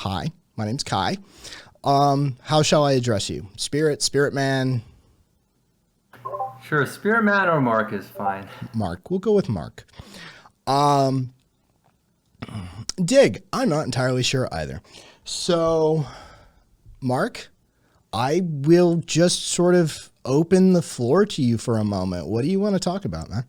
Hi, my name's Kai. How shall I address you? Spirit, Spiritman? Sure, Spiritman or Mark is fine. Mark. We'll go with Mark. Dig. I'm not entirely sure either. So, Mark, I will just sort of open the floor to you for a moment. What do you want to talk about, man?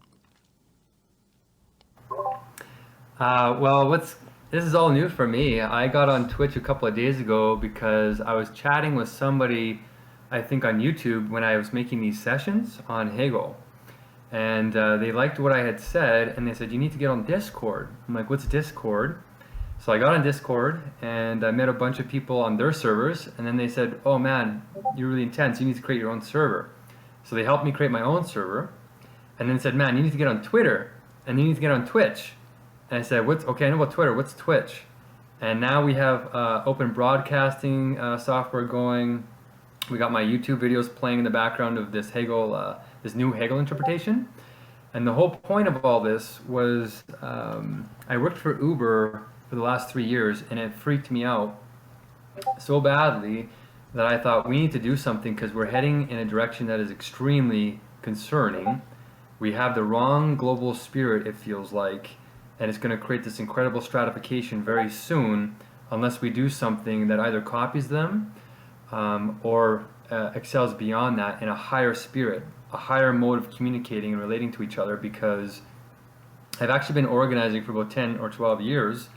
This is all new for me. I got on Twitch a couple of days ago because I was chatting with somebody, I think on YouTube, when I was making these sessions on Hegel. And they liked what I had said, and they said, you need to get on Discord. I'm like, what's Discord? So I got on Discord, and I met a bunch of people on their servers, and then they said, oh man, you're really intense, you need to create your own server. So they helped me create my own server, and then said, man, you need to get on Twitter, and you need to get on Twitch. And I said, okay, I know about Twitter, what's Twitch? And now we have open broadcasting software going. We got my YouTube videos playing in the background of this Hegel, this new Hegel interpretation. And the whole point of all this was I worked for Uber for the last 3 years, and it freaked me out so badly that I thought we need to do something because we're heading in a direction that is extremely concerning. We have the wrong global spirit, it feels like, and it's going to create this incredible stratification very soon unless we do something that either copies them or excels beyond that in a higher spirit, a higher mode of communicating and relating to each other, because I've actually been organizing for about 10 or 12 years,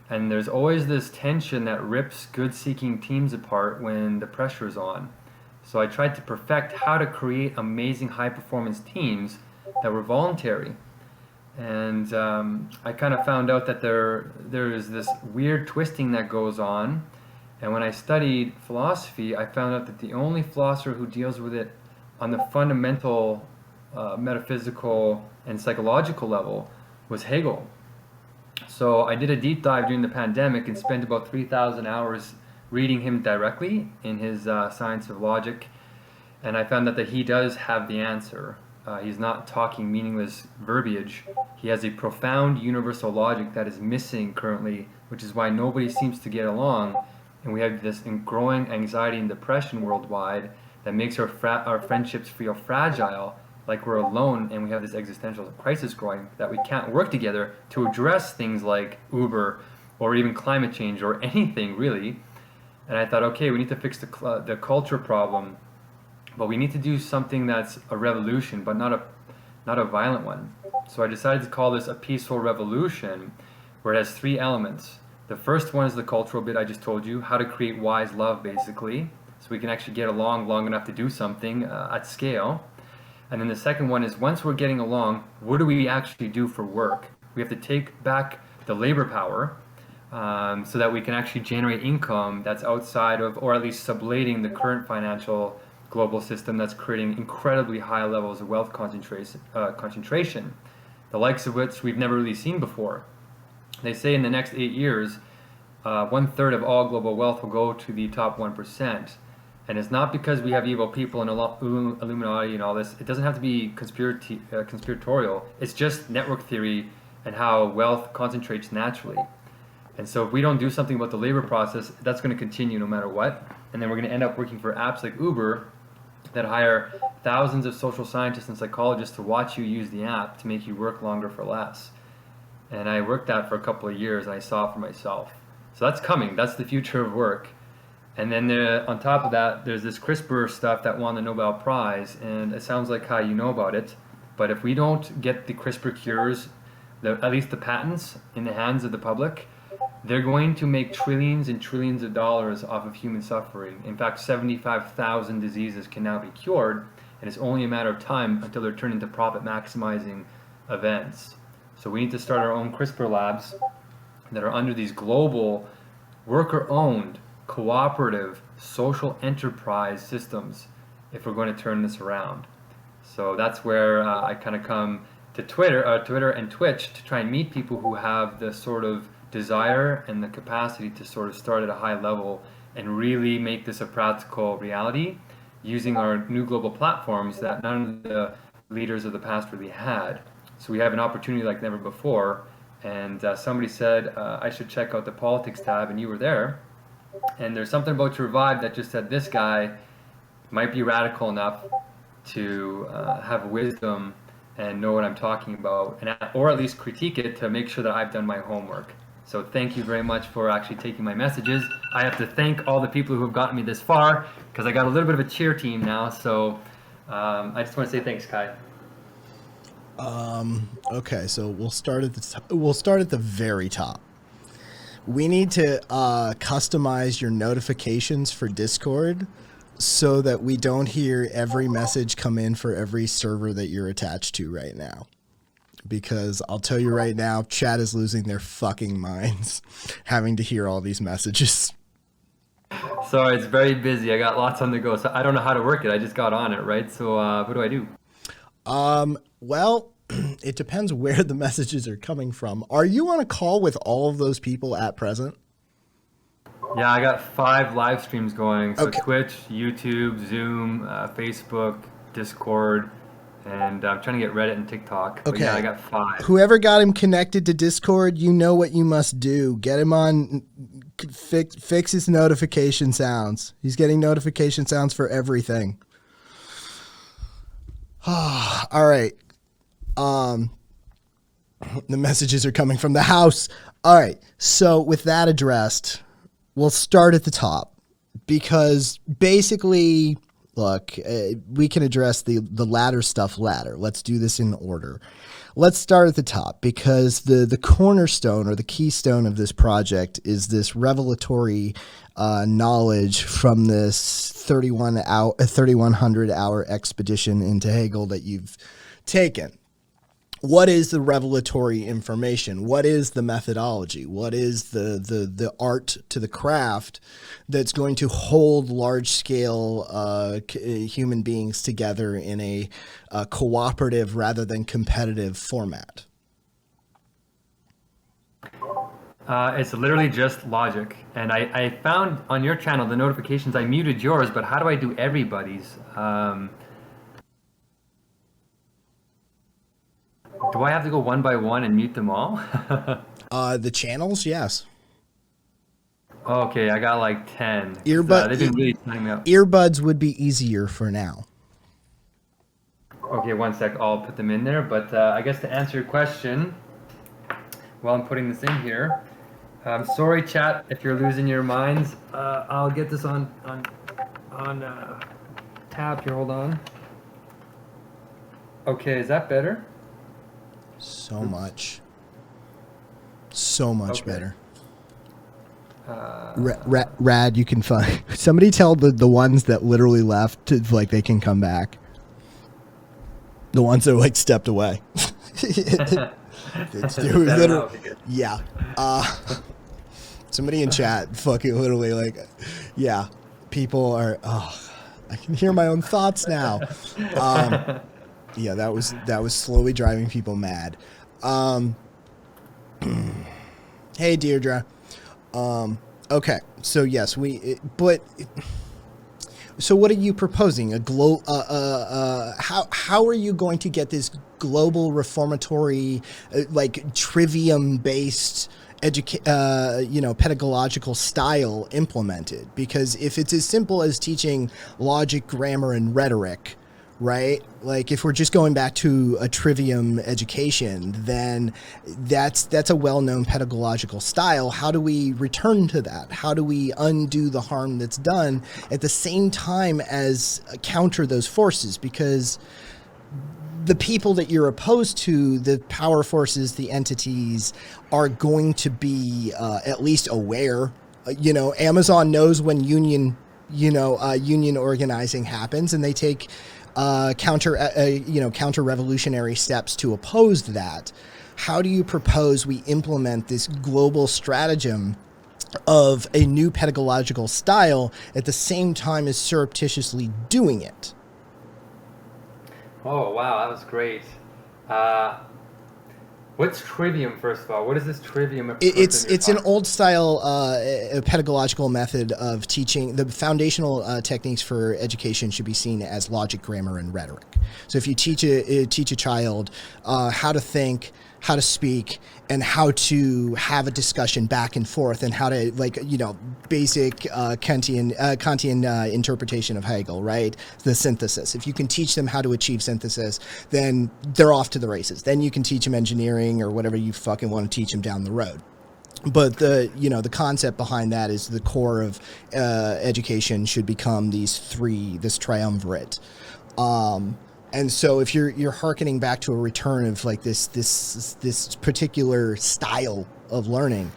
and there's always this tension that rips good-seeking teams apart when the pressure is on. So I tried to perfect how to create amazing high-performance teams that were voluntary. And I kind of found out that there is this weird twisting that goes on. And when I studied philosophy, I found out that the only philosopher who deals with it on the fundamental metaphysical and psychological level was Hegel. So I did a deep dive during the pandemic and spent about 3,000 hours reading him directly in his Science of Logic. And I found out that he does have the answer. He's not talking meaningless verbiage. He has a profound universal logic that is missing currently, which is why nobody seems to get along. And we have this growing anxiety and depression worldwide that makes our friendships feel fragile, like we're alone, and we have this existential crisis growing that we can't work together to address things like Uber or even climate change or anything really. And I thought, okay, we need to fix the culture problem, but we need to do something that's a revolution, but not a violent one. So I decided to call this a peaceful revolution, where it has 3 elements. The first one is the cultural bit I just told you, how to create wise love, basically, so we can actually get along long enough to do something at scale. And then the second one is, once we're getting along, what do we actually do for work? We have to take back the labor power so that we can actually generate income that's outside of, or at least sublating, the current financial global system that's creating incredibly high levels of wealth concentration, the likes of which we've never really seen before. They say in the next 8 years, 1/3 of all global wealth will go to the top 1%. And it's not because we have evil people and Illuminati and all this. It doesn't have to be conspiratorial. It's just network theory and how wealth concentrates naturally. And so if we don't do something about the labor process, that's going to continue no matter what. And then we're going to end up working for apps like Uber that hire thousands of social scientists and psychologists to watch you use the app to make you work longer for less. And I worked that for a couple of years, and I saw it for myself. So that's coming. That's the future of work. And then on top of that, there's this CRISPR stuff that won the Nobel Prize, and it sounds like how you know about it. But if we don't get the CRISPR cures, at least the patents, in the hands of the public, they're going to make trillions and trillions of dollars off of human suffering. In fact, 75,000 diseases can now be cured, and it's only a matter of time until they're turned into profit-maximizing events. So we need to start our own CRISPR labs that are under these global, worker-owned, cooperative, social enterprise systems if we're going to turn this around. So that's where I kind of come to Twitter and Twitch to try and meet people who have the sort of desire and the capacity to sort of start at a high level and really make this a practical reality using our new global platforms that none of the leaders of the past really had. So we have an opportunity like never before. And somebody said I should check out the politics tab, and you were there. And there's something about your vibe that just said this guy might be radical enough to have wisdom and know what I'm talking about, and or at least critique it to make sure that I've done my homework. So thank you very much for actually taking my messages. I have to thank all the people who have gotten me this far, because I got a little bit of a cheer team now. So I just want to say thanks, Kai. Okay, so we'll start at the very top. We need to customize your notifications for Discord so that we don't hear every message come in for every server that you're attached to right now. Because I'll tell you right now, chat is losing their fucking minds having to hear all these messages. Sorry, it's very busy. I got lots on the go, so I don't know how to work it. I just got on it, right? So what do I do? Well, it depends where the messages are coming from. Are you on a call with all of those people at present? Yeah, I got 5 live streams going. So Okay. Twitch, YouTube, Zoom, Facebook, Discord, and I'm trying to get Reddit and TikTok. But Okay. yeah, I got 5. Whoever got him connected to Discord, you know what you must do. Get him on, fix his notification sounds. He's getting notification sounds for everything. All right. The messages are coming from the house. All right. So with that addressed, we'll start at the top, because basically, look, we can address the latter stuff later. Let's do this in order. Let's start at the top, because the cornerstone or the keystone of this project is this revelatory knowledge from this 3,100-hour expedition into Hegel that you've taken. What is the revelatory information? What is the methodology? What is the art to the craft that's going to hold large-scale human beings together in a cooperative rather than competitive format? It's literally just logic. And I found on your channel the notifications. I muted yours, but how do I do everybody's? Do I have to go one by one and mute them all? The channels, yes. Okay, I got like 10. They've been really signing me up. Earbuds would be easier for now. Okay, one sec. I'll put them in there. But I guess to answer your question, while I'm putting this in here, sorry, chat, if you're losing your minds. I'll get this on tab here. Hold on. Okay, is that better? So much Okay. better. Rad, you can find somebody tell the ones that literally left to, like, they can come back. The ones that like stepped away. Yeah. Somebody in chat fucking literally like, yeah, people are, I can hear my own thoughts now. Yeah, that was slowly driving people mad. Hey, Deirdre. Okay, so yes, so what are you proposing? How are you going to get this global reformatory, like trivium-based pedagogical style implemented? Because if it's as simple as teaching logic, grammar, and rhetoric, right? Like if we're just going back to a trivium education, then that's a well-known pedagogical style. How do we return to that? How do we undo the harm that's done at the same time as counter those forces? Because the people that you're opposed to, the power forces, the entities, are going to be at least aware. Amazon knows when union organizing happens, and they take counter revolutionary steps to oppose that. How do you propose we implement this global stratagem of a new pedagogical style at the same time as surreptitiously doing it? Oh, wow, that was great. What's trivium, first of all? What is this trivium? It's an old style pedagogical method of teaching. The foundational techniques for education should be seen as logic, grammar, and rhetoric. So if you teach a child how to think, how to speak, and how to have a discussion back and forth, and how to, like, basic Kantian interpretation of Hegel, right? The synthesis. If you can teach them how to achieve synthesis, then they're off to the races. Then you can teach them engineering or whatever you fucking want to teach them down the road. But the concept behind that is the core of education should become this triumvirate. And so if you're hearkening back to a return of like this particular style of learning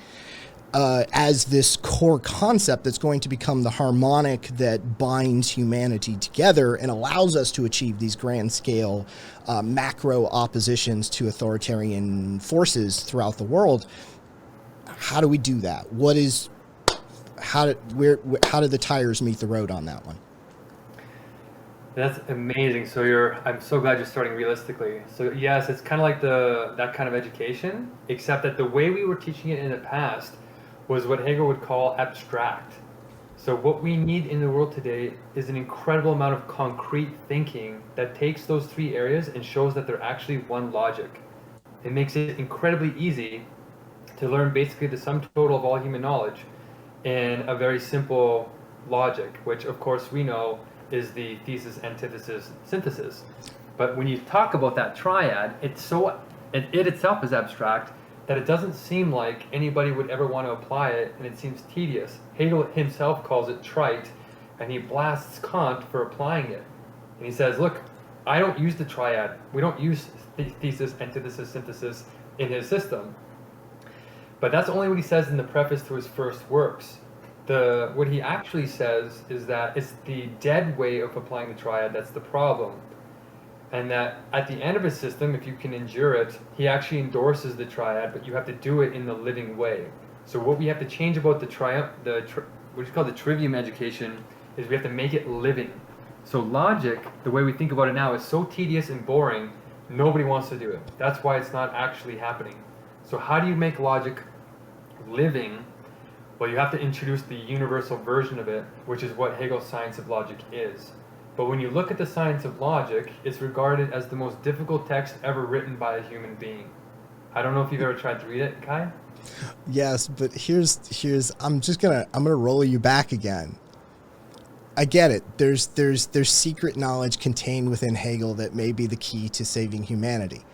as this core concept that's going to become the harmonic that binds humanity together and allows us to achieve these grand scale macro oppositions to authoritarian forces throughout the world, how do we do that? How do the tires meet the road on that one? That's amazing. So I'm so glad you're starting realistically. So yes, it's kind of like that kind of education, except that the way we were teaching it in the past was what Hegel would call abstract. So what we need in the world today is an incredible amount of concrete thinking that takes those three areas and shows that they're actually one logic. It makes it incredibly easy to learn basically the sum total of all human knowledge in a very simple logic, which of course we know is the thesis, antithesis, synthesis. But when you talk about that triad, it itself is abstract that it doesn't seem like anybody would ever want to apply it, and it seems tedious. Hegel himself calls it trite, and he blasts Kant for applying it. And he says, look, I don't use the triad. We don't use thesis, antithesis, synthesis in his system. But that's only what he says in the preface to his first works. What he actually says is that it's the dead way of applying the triad that's the problem. And that at the end of his system, if you can endure it, he actually endorses the triad, but you have to do it in the living way. So what we have to change about what is called the trivium education is we have to make it living. So logic, the way we think about it now, is so tedious and boring, nobody wants to do it. That's why it's not actually happening. So how do you make logic living? Well, you have to introduce the universal version of it, which is what Hegel's science of logic is. But when you look at the science of logic, it's regarded as the most difficult text ever written by a human being. I don't know if you've ever tried to read it, Kai? Yes, but here's I'm gonna roll you back again. I get it. There's secret knowledge contained within Hegel that may be the key to saving humanity.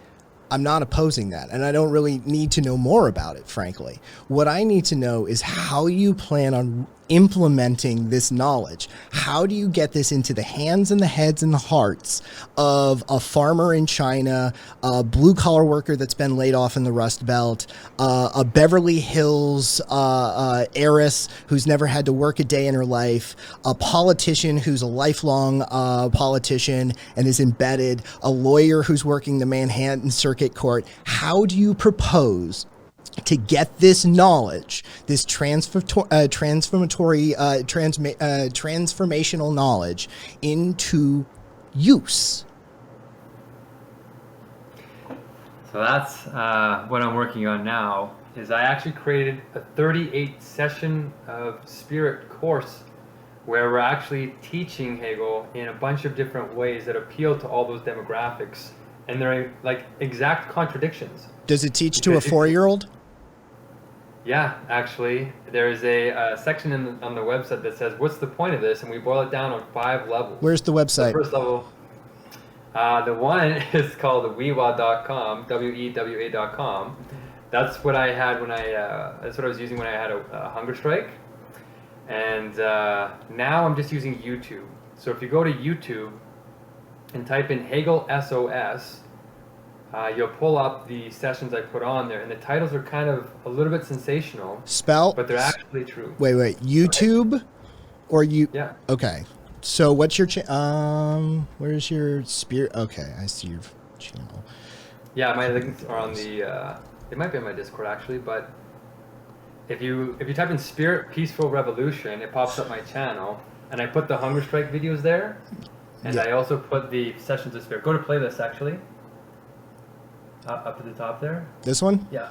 I'm not opposing that, and I don't really need to know more about it, frankly. What I need to know is how you plan on implementing this knowledge. How do you get this into the hands and the heads and the hearts of a farmer in China, a blue-collar worker that's been laid off in the Rust Belt, a Beverly Hills heiress who's never had to work a day in her life, a politician who's a lifelong politician and is embedded, a lawyer who's working the Manhattan Circuit Court? How do you propose to get this knowledge, this transformational knowledge into use? So that's what I'm working on now. Is I actually created a 38 session of Spirit course where we're actually teaching Hegel in a bunch of different ways that appeal to all those demographics, and they're like exact contradictions. Does it teach to a 4-year-old? Yeah, actually, there's a section on the website that says, what's the point of this? And we boil it down on 5 levels. Where's the website? The first level, the one is called wewa.com, wewa.com. That's what I had that's what I was using when I had a hunger strike. And now I'm just using YouTube. So if you go to YouTube and type in Hegel SOS, you'll pull up the sessions I put on there, and the titles are kind of a little bit sensational. But they're actually true. Wait, YouTube, or you? Yeah. Okay. So what's your where's your Spirit? Okay, I see your channel. Yeah, my links are on the. It might be on my Discord actually, but if you type in Spirit Peaceful Revolution, it pops up my channel, and I put the hunger strike videos there, and I also put the sessions of Spirit. Go to playlist actually. Up at the top there. This one? Yeah.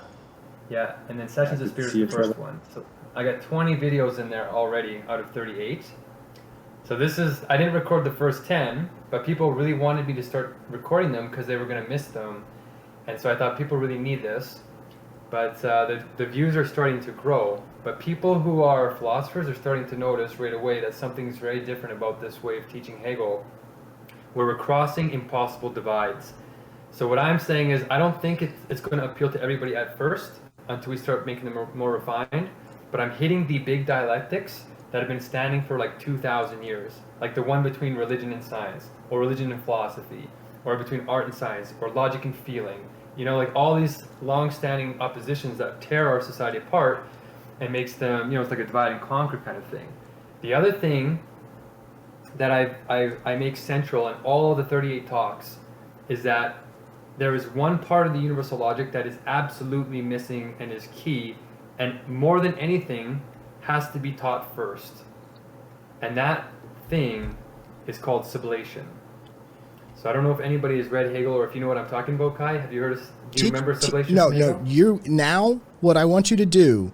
Yeah, and then Sessions of Spirit is the first one. So I got 20 videos in there already out of 38. So I didn't record the first 10, but people really wanted me to start recording them because they were going to miss them. And so I thought people really need this. But the views are starting to grow. But people who are philosophers are starting to notice right away that something's very different about this way of teaching Hegel, where we're crossing impossible divides. So what I'm saying is I don't think it's going to appeal to everybody at first until we start making them more refined. But I'm hitting the big dialectics that have been standing for like 2,000 years, like the one between religion and science, or religion and philosophy, or between art and science, or logic and feeling. You know, like all these long-standing oppositions that tear our society apart and makes them, you know, it's like a divide and conquer kind of thing. The other thing that I make central in all of the 38 talks is that there is one part of the universal logic that is absolutely missing and is key, and more than anything has to be taught first. And that thing is called sublation. So I don't know if anybody has read Hegel or if you know what I'm talking about, Kai. Have you heard of, do you remember sublation? No. You now what I want you to do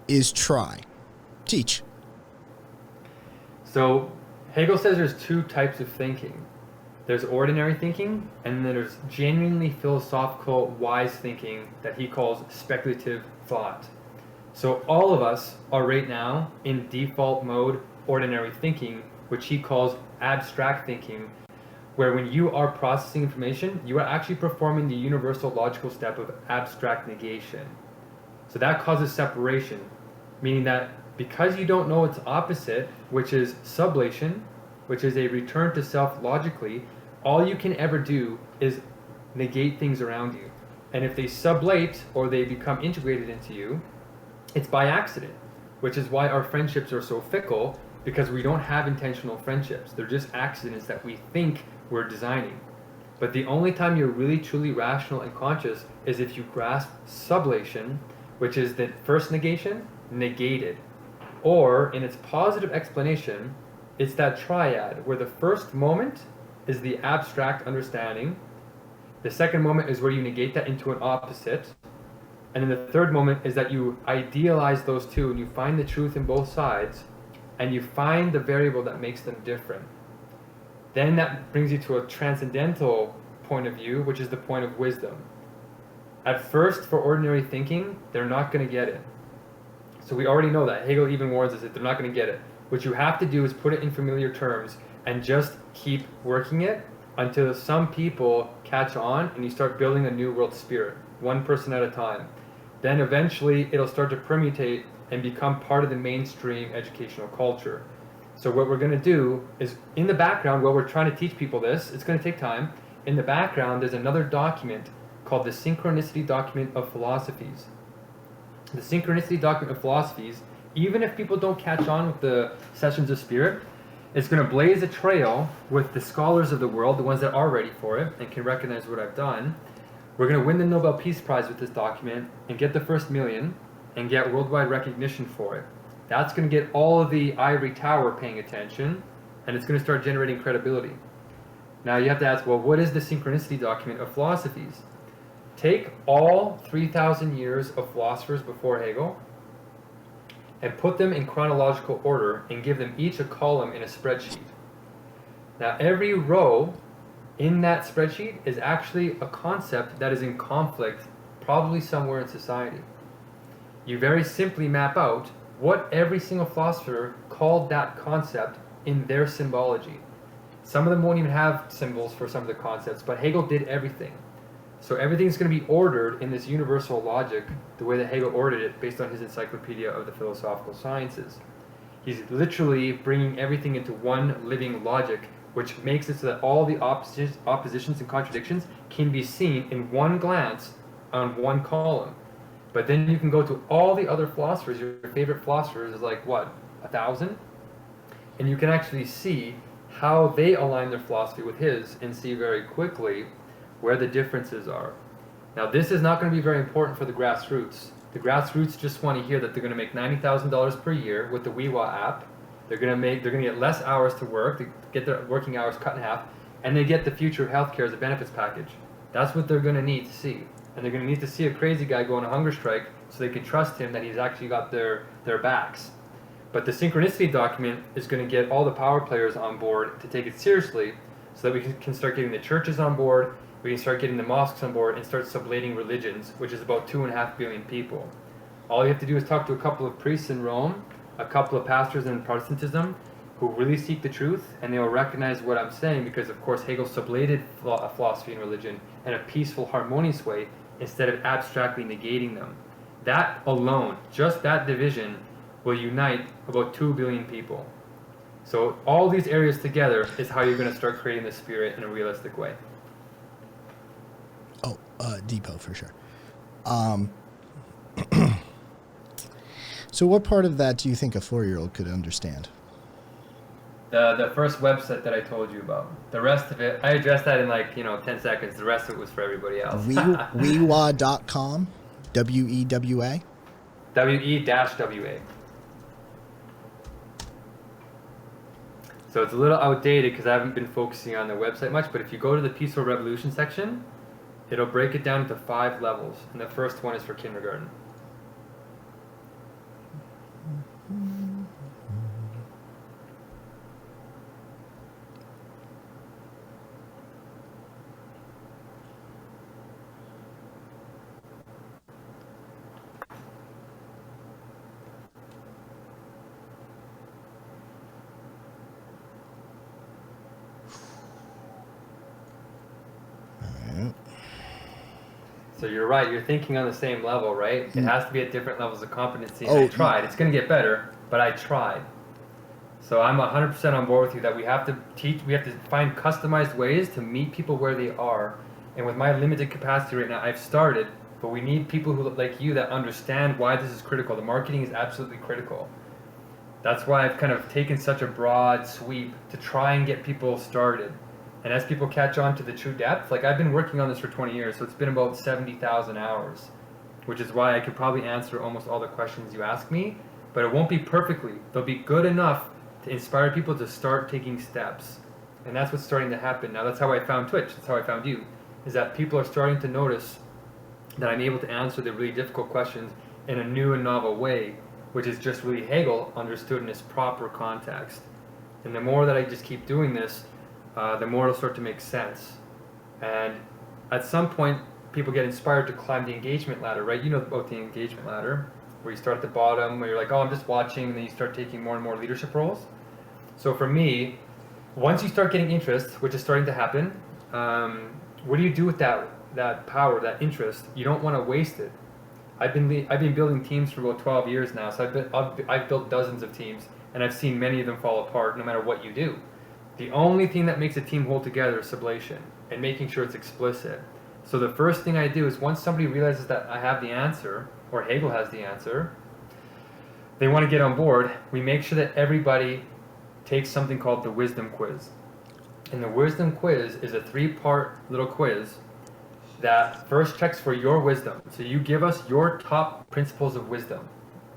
is try. Teach. So Hegel says there's two types of thinking. There's ordinary thinking, and then there's genuinely philosophical, wise thinking that he calls speculative thought. So all of us are right now in default mode ordinary thinking, which he calls abstract thinking, where when you are processing information, you are actually performing the universal logical step of abstract negation. So that causes separation, meaning that because you don't know its opposite, which is sublation, which is a return to self logically, all you can ever do is negate things around you. And if they sublate or they become integrated into you, it's by accident, which is why our friendships are so fickle, because we don't have intentional friendships. They're just accidents that we think we're designing. But the only time you're really truly rational and conscious is if you grasp sublation, which is the first negation, negated. Or in its positive explanation, it's that triad where the first moment is the abstract understanding, the second moment is where you negate that into an opposite, and then the third moment is that you idealize those two and you find the truth in both sides, and you find the variable that makes them different. Then that brings you to a transcendental point of view, which is the point of wisdom. At first, for ordinary thinking, they're not going to get it. So we already know that. Hegel even warns us that they're not going to get it. What you have to do is put it in familiar terms and just keep working it until some people catch on and you start building a new world spirit, one person at a time. Then eventually it'll start to permutate and become part of the mainstream educational culture. So what we're going to do is, in the background, while we're trying to teach people this, it's going to take time. In the background, there's another document called the Synchronicity Document of Philosophies. The Synchronicity Document of Philosophies, even if people don't catch on with the Sessions of Spirit, it's going to blaze a trail with the scholars of the world, the ones that are ready for it and can recognize what I've done. We're going to win the Nobel Peace Prize with this document and get the first million and get worldwide recognition for it. That's going to get all of the ivory tower paying attention, and it's going to start generating credibility. Now you have to ask, well, what is the Synchronicity Document of Philosophies? Take all 3,000 years of philosophers before Hegel and put them in chronological order and give them each a column in a spreadsheet. Now every row in that spreadsheet is actually a concept that is in conflict probably somewhere in society. You very simply map out what every single philosopher called that concept in their symbology. Some of them won't even have symbols for some of the concepts, but Hegel did everything. So everything's going to be ordered in this universal logic, the way that Hegel ordered it based on his Encyclopedia of the Philosophical Sciences. He's literally bringing everything into one living logic, which makes it so that all the oppositions and contradictions can be seen in one glance on one column. But then you can go to all the other philosophers, your favorite philosophers is like, what, 1,000? And you can actually see how they align their philosophy with his and see very quickly where the differences are. Now this is not going to be very important for the grassroots. The grassroots just want to hear that they're going to make $90,000 per year with the WeWa app. They're going to get less hours to work, to get their working hours cut in half, and they get the future of healthcare as a benefits package. That's what they're going to need to see. And they're going to need to see a crazy guy go on a hunger strike so they can trust him that he's actually got their backs. But the Synchronicity document is going to get all the power players on board to take it seriously so that we can start getting the churches on board we can start getting the mosques on board and start sublating religions, which is about 2.5 billion people. All you have to do is talk to a couple of priests in Rome, a couple of pastors in Protestantism, who really seek the truth, and they will recognize what I'm saying, because of course Hegel sublated philosophy and religion in a peaceful, harmonious way instead of abstractly negating them. That alone, just that division, will unite about 2 billion people. So all these areas together is how you're going to start creating the spirit in a realistic way. Oh, Depot for sure. So what part of that do you think a 4-year-old could understand? The first website that I told you about. The rest of it, I addressed that in 10 seconds. The rest of it was for everybody else. Wewa.com? W-E-W-A? W-E-W-A. So it's a little outdated because I haven't been focusing on the website much, but if you go to the Peaceful Revolution section, it'll break it down into 5 levels, and the first one is for kindergarten. So you're right, you're thinking on the same level, right? It has to be at different levels of competency. And I tried. It's going to get better, but I tried. So I'm 100% on board with you that we have to teach, we have to find customized ways to meet people where they are. And with my limited capacity right now, I've started, but we need people who like you that understand why this is critical. The marketing is absolutely critical. That's why I've kind of taken such a broad sweep to try and get people started. And as people catch on to the true depth, like I've been working on this for 20 years, so it's been about 70,000 hours, which is why I could probably answer almost all the questions you ask me, but it won't be perfectly. They'll be good enough to inspire people to start taking steps. And that's what's starting to happen. Now that's how I found Twitch, that's how I found you, is that people are starting to notice that I'm able to answer the really difficult questions in a new and novel way, which is just really Hegel understood in its proper context. And the more that I just keep doing this, the more it'll start to make sense. And at some point, people get inspired to climb the engagement ladder, right? You know about the engagement ladder, where you start at the bottom, where you're like, oh, I'm just watching, and then you start taking more and more leadership roles. So for me, once you start getting interest, which is starting to happen, what do you do with that power, that interest? You don't want to waste it. I've been building teams for about 12 years now, so I've built dozens of teams, and I've seen many of them fall apart no matter what you do. The only thing that makes a team hold together is sublation and making sure it's explicit. So the first thing I do is once somebody realizes that I have the answer, or Hegel has the answer, they want to get on board, we make sure that everybody takes something called the wisdom quiz. And the wisdom quiz is a 3-part little quiz that first checks for your wisdom. So you give us your top principles of wisdom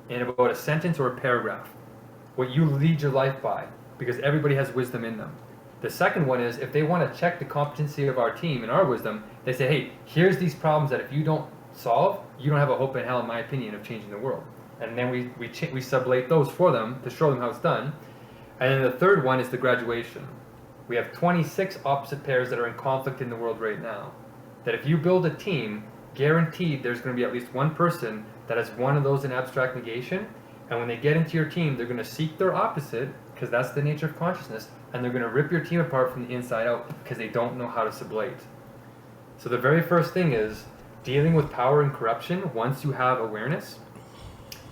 in about a sentence or a paragraph, what you lead your life by, because everybody has wisdom in them. The second one is if they want to check the competency of our team and our wisdom, they say, hey, here's these problems that if you don't solve, you don't have a hope in hell, in my opinion, of changing the world. And then we sublate those for them to show them how it's done. And then the third one is the graduation. We have 26 opposite pairs that are in conflict in the world right now. That if you build a team, guaranteed there's going to be at least one person that has one of those in abstract negation. And when they get into your team, they're going to seek their opposite, because that's the nature of consciousness, and they're going to rip your team apart from the inside out because they don't know how to sublate. So the very first thing is dealing with power and corruption, once you have awareness,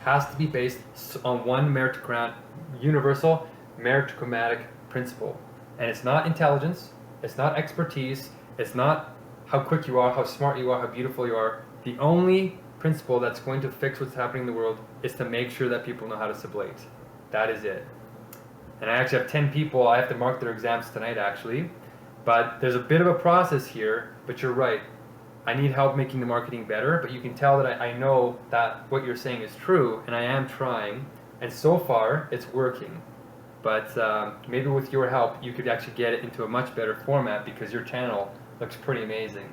has to be based on one universal meritocratic principle. And it's not intelligence, it's not expertise, it's not how quick you are, how smart you are, how beautiful you are. The only principle that's going to fix what's happening in the world is to make sure that people know how to sublate. That is it. And I actually have 10 people, I have to mark their exams tonight actually, but there's a bit of a process here, but you're right. I need help making the marketing better, but you can tell that I know that what you're saying is true, and I am trying, and so far it's working. But maybe with your help, you could actually get it into a much better format, because your channel looks pretty amazing.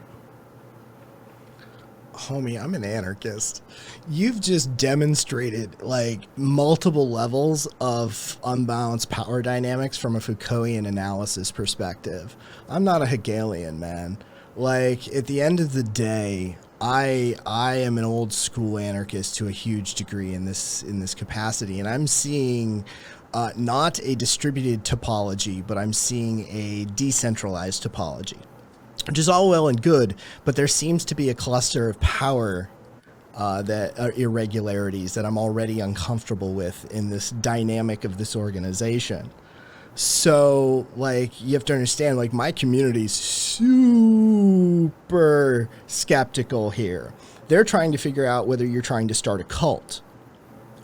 Homie, I'm an anarchist. You've just demonstrated like multiple levels of unbalanced power dynamics from a Foucaultian analysis perspective. I'm not a Hegelian, man. Like, at the end of the day, I am an old school anarchist to a huge degree in this capacity, and I'm seeing not a distributed topology, but I'm seeing a decentralized topology, which is all well and good, but there seems to be a cluster of power that are irregularities that I'm already uncomfortable with in this dynamic of this organization. So, like, you have to understand, like, my community's super skeptical here. They're trying to figure out whether you're trying to start a cult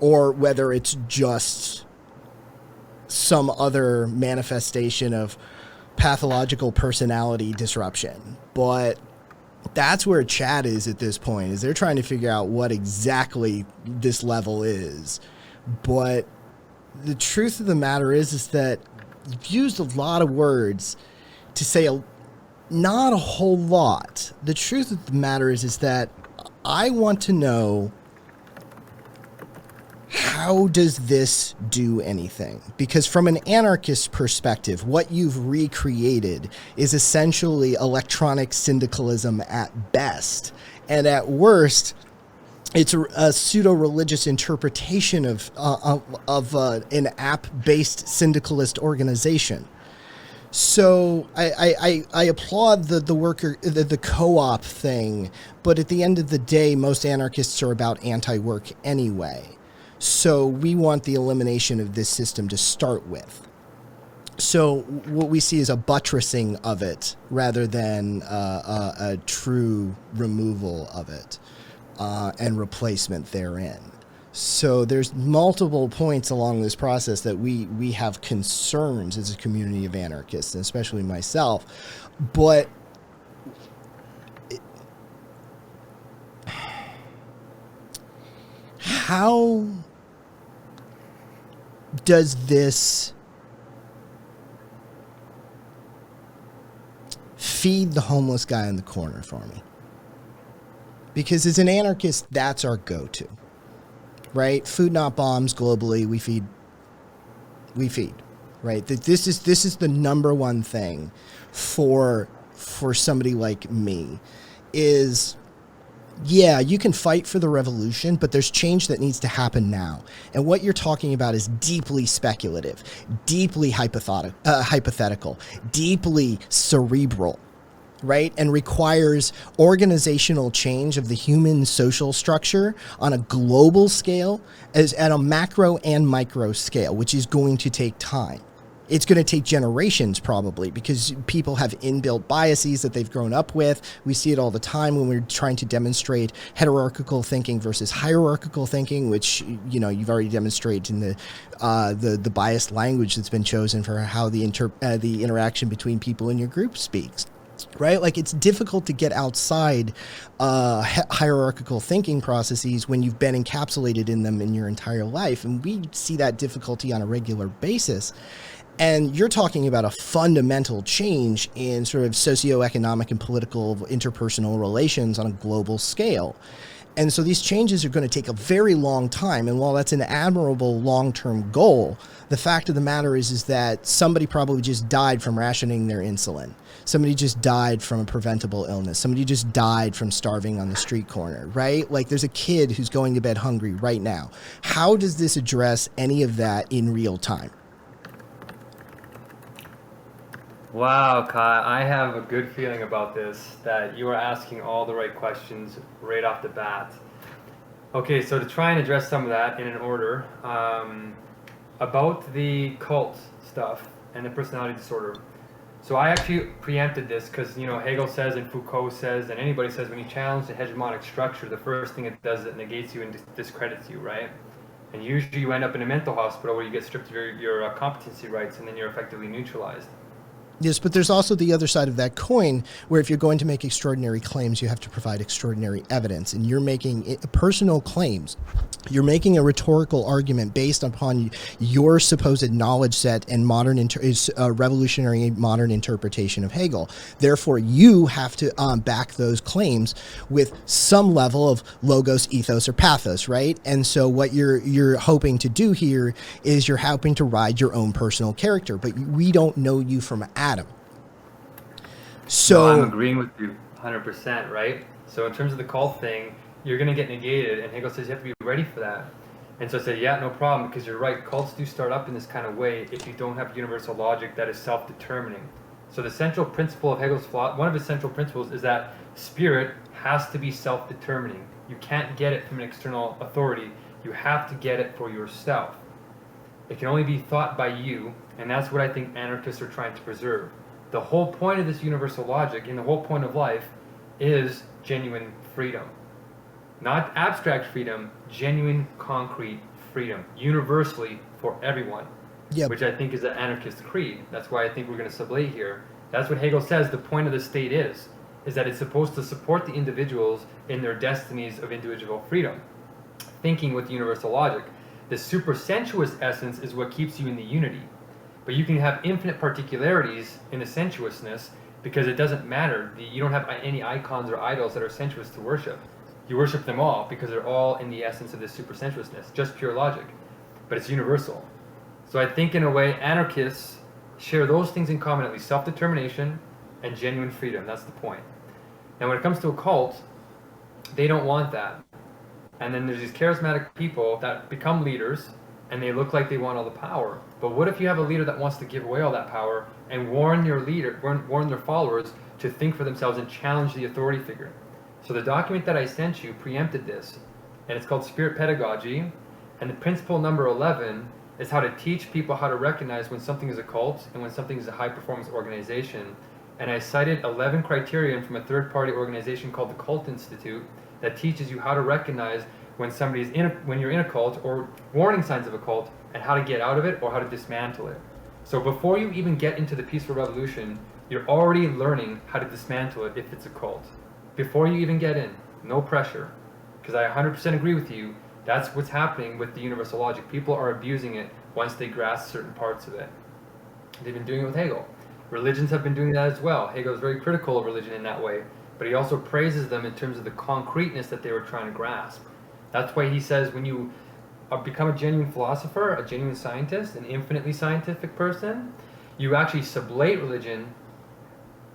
or whether it's just some other manifestation of pathological personality disruption. But that's where chat is at this point, is they're trying to figure out what exactly this level is. But the truth of the matter is that you've used a lot of words to say not a whole lot. The truth of the matter is that I want to know, how does this do anything? Because from an anarchist perspective, what you've recreated is essentially electronic syndicalism at best. And at worst, it's a pseudo-religious interpretation of an app-based syndicalist organization. So I applaud the worker, the co-op thing, but at the end of the day, most anarchists are about anti-work anyway. So we want the elimination of this system to start with. So what we see is a buttressing of it rather than a true removal of it and replacement therein. So there's multiple points along this process that we have concerns as a community of anarchists, and especially myself. But how does this feed the homeless guy in the corner for me? Because as an anarchist, that's our go-to, right? Food not bombs globally. We feed, right? This is the number one thing for somebody like me is, yeah, you can fight for the revolution, but there's change that needs to happen now. And what you're talking about is deeply speculative, deeply hypothetical, deeply cerebral, right? And requires organizational change of the human social structure on a global scale, as at a macro and micro scale, which is going to take time. It's going to take generations probably, because people have inbuilt biases that they've grown up with. We see it all the time when we're trying to demonstrate hierarchical thinking versus hierarchical thinking, which, you know, you've already demonstrated in the biased language that's been chosen for how the interaction between people in your group speaks. Right? Like, it's difficult to get outside hierarchical thinking processes when you've been encapsulated in them in your entire life. And we see that difficulty on a regular basis. And you're talking about a fundamental change in sort of socioeconomic and political interpersonal relations on a global scale. And so these changes are going to take a very long time. And while that's an admirable long-term goal, the fact of the matter is that somebody probably just died from rationing their insulin. Somebody just died from a preventable illness. Somebody just died from starving on the street corner, right? Like, there's a kid who's going to bed hungry right now. How does this address any of that in real time? Wow, Kai, I have a good feeling about this, that you are asking all the right questions right off the bat. Okay, so to try and address some of that in an order, about the cult stuff and the personality disorder. So I actually preempted this because, you know, Hegel says and Foucault says and anybody says when you challenge the hegemonic structure, the first thing it does is it negates you and discredits you, right? And usually you end up in a mental hospital where you get stripped of your competency rights, and then you're effectively neutralized. Yes, but there's also the other side of that coin, where if you're going to make extraordinary claims, you have to provide extraordinary evidence. And you're making personal claims. You're making a rhetorical argument based upon your supposed knowledge set and revolutionary modern interpretation of Hegel. Therefore, you have to back those claims with some level of logos, ethos, or pathos, right? And so what you're hoping to do here is you're hoping to ride your own personal character, but we don't know you from Adam. So No, I'm agreeing with you 100%, right? So in terms of the cult thing, you're going to get negated, and Hegel says you have to be ready for that. And so I said, yeah, no problem, because you're right. Cults do start up in this kind of way if you don't have universal logic that is self-determining. So the central principle of Hegel's one of his central principles is that spirit has to be self-determining. You can't get it from an external authority. You have to get it for yourself. It can only be thought by you, and that's what I think anarchists are trying to preserve. The whole point of this universal logic and the whole point of life is genuine freedom. Not abstract freedom, genuine, concrete freedom, universally for everyone, which I think is the anarchist creed. That's why I think we're going to sublate here. That's what Hegel says the point of the state is that it's supposed to support the individuals in their destinies of individual freedom, thinking with universal logic. The supersensuous essence is what keeps you in the unity. But you can have infinite particularities in the sensuousness because it doesn't matter. You don't have any icons or idols that are sensuous to worship. You worship them all because they're all in the essence of this supersensuousness, just pure logic. But it's universal. So I think in a way anarchists share those things in common, at least self-determination and genuine freedom. That's the point. Now when it comes to a cult, they don't want that. And then there's these charismatic people that become leaders and they look like they want all the power. But what if you have a leader that wants to give away all that power and warn their followers to think for themselves and challenge the authority figure? So the document that I sent you preempted this, and it's called Spirit Pedagogy, and the principle number 11 is how to teach people how to recognize when something is a cult and when something is a high-performance organization. And I cited 11 criterion from a third-party organization called the Cult Institute that teaches you how to recognize when when you're in a cult or warning signs of a cult and how to get out of it or how to dismantle it. So before you even get into the peaceful revolution, you're already learning how to dismantle it if it's a cult. Before you even get in, no pressure. Because I 100% agree with you, that's what's happening with the universal logic. People are abusing it once they grasp certain parts of it. They've been doing it with Hegel. Religions have been doing that as well. Hegel is very critical of religion in that way, but he also praises them in terms of the concreteness that they were trying to grasp. That's why he says when you become a genuine philosopher, a genuine scientist, an infinitely scientific person, you actually sublate religion,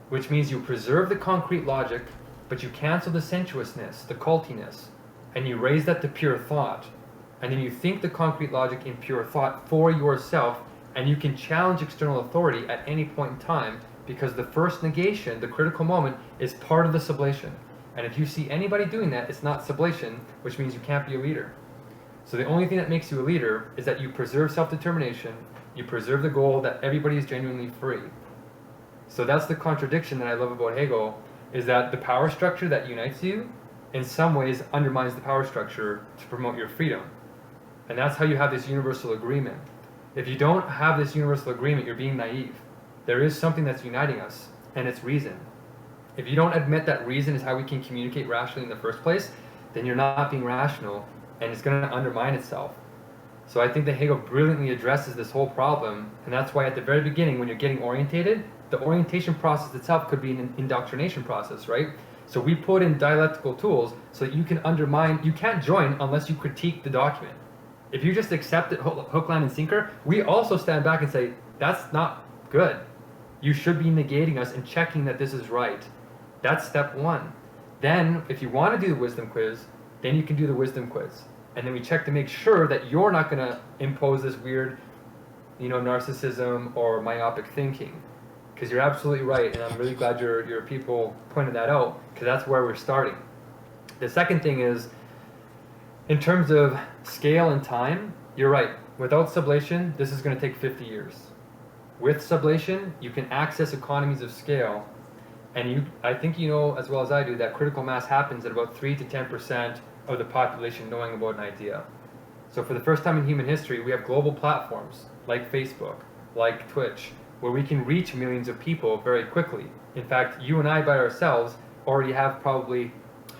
which means you preserve the concrete logic, but you cancel the sensuousness, the cultiness, and you raise that to pure thought. And then you think the concrete logic in pure thought for yourself, and you can challenge external authority at any point in time because the first negation, the critical moment, is part of the sublation. And if you see anybody doing that, it's not sublation, which means you can't be a leader. So the only thing that makes you a leader is that you preserve self-determination, you preserve the goal that everybody is genuinely free. So that's the contradiction that I love about Hegel, is that the power structure that unites you in some ways undermines the power structure to promote your freedom. And that's how you have this universal agreement. If you don't have this universal agreement, you're being naive. There is something that's uniting us, and it's reason. If you don't admit that reason is how we can communicate rationally in the first place, then you're not being rational, and it's going to undermine itself. So I think that Hegel brilliantly addresses this whole problem, and that's why at the very beginning, when you're getting orientated, the orientation process itself could be an indoctrination process, right? So we put in dialectical tools so that you can undermine, you can't join unless you critique the document. If you just accept it hook, line, and sinker, we also stand back and say, that's not good. You should be negating us and checking that this is right. That's step one. Then, if you want to do the wisdom quiz, then you can do the wisdom quiz. And then we check to make sure that you're not going to impose this weird, narcissism or myopic thinking. Because you're absolutely right, and I'm really glad your people pointed that out, because that's where we're starting. The second thing is, in terms of scale and time, you're right. Without sublation, this is going to take 50 years. With sublation, you can access economies of scale, and I think you know as well as I do that critical mass happens at about 3 to 10% of the population knowing about an idea. So for the first time in human history, we have global platforms like Facebook, like Twitch, where we can reach millions of people very quickly. In fact, you and I by ourselves already have probably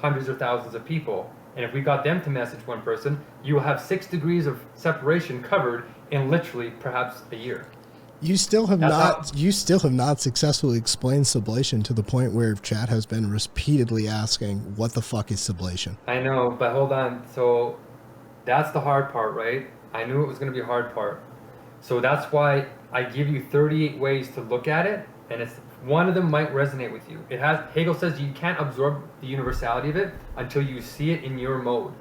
hundreds or thousands of people. And if we got them to message one person, you will have 6 degrees of separation covered in literally perhaps a year. You still have not successfully explained sublation to the point where chat has been repeatedly asking, what the fuck is sublation? I know, but hold on. So that's the hard part, right? I knew it was going to be a hard part. So that's why I give you 38 ways to look at it, and it's one of them might resonate with you. Hegel says you can't absorb the universality of it until you see it in your mode.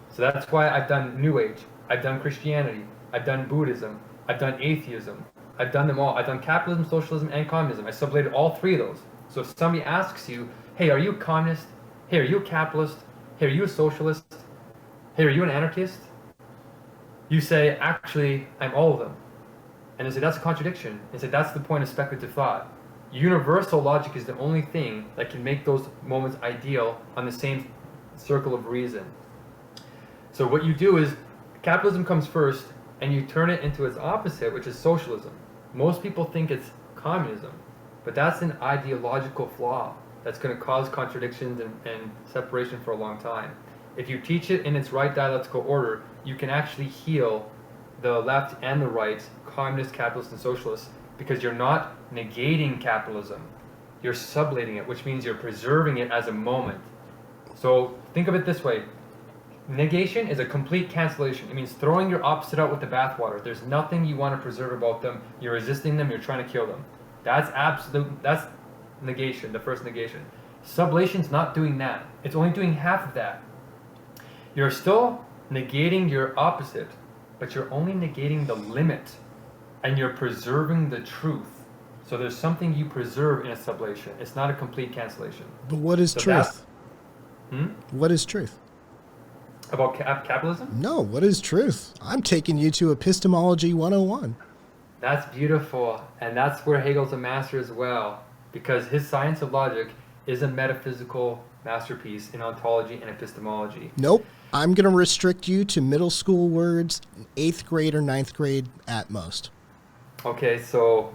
So that's why I've done New Age, I've done Christianity, I've done Buddhism, I've done atheism, I've done them all. I've done capitalism, socialism, and communism. I sublated all three of those. So if somebody asks you, hey, are you a communist? Hey, are you a capitalist? Hey, are you a socialist? Hey, are you an anarchist? You say, actually, I'm all of them. And they say, that's a contradiction. And say, that's the point of speculative thought. Universal logic is the only thing that can make those moments ideal on the same circle of reason. So what you do is, capitalism comes first, and you turn it into its opposite, which is socialism. Most people think it's communism, but that's an ideological flaw that's going to cause contradictions and separation for a long time. If you teach it in its right dialectical order, you can actually heal the left and the right, communist, capitalist, and socialist, because you're not negating capitalism. You're sublating it, which means you're preserving it as a moment. So think of it this way. Negation is a complete cancellation. It means throwing your opposite out with the bathwater. There's nothing you want to preserve about them. You're resisting them. You're trying to kill them. That's negation, the first negation. Sublation's not doing that. It's only doing half of that. You're still negating your opposite, but you're only negating the limit, and you're preserving the truth. So there's something you preserve in a sublation. It's not a complete cancellation. But what is truth? What is truth? About capitalism? No, what is truth? I'm taking you to Epistemology 101. That's beautiful, and that's where Hegel's a master as well, because his science of logic is a metaphysical masterpiece in ontology and epistemology. Nope. I'm going to restrict you to middle school words, 8th grade or 9th grade at most. Okay, so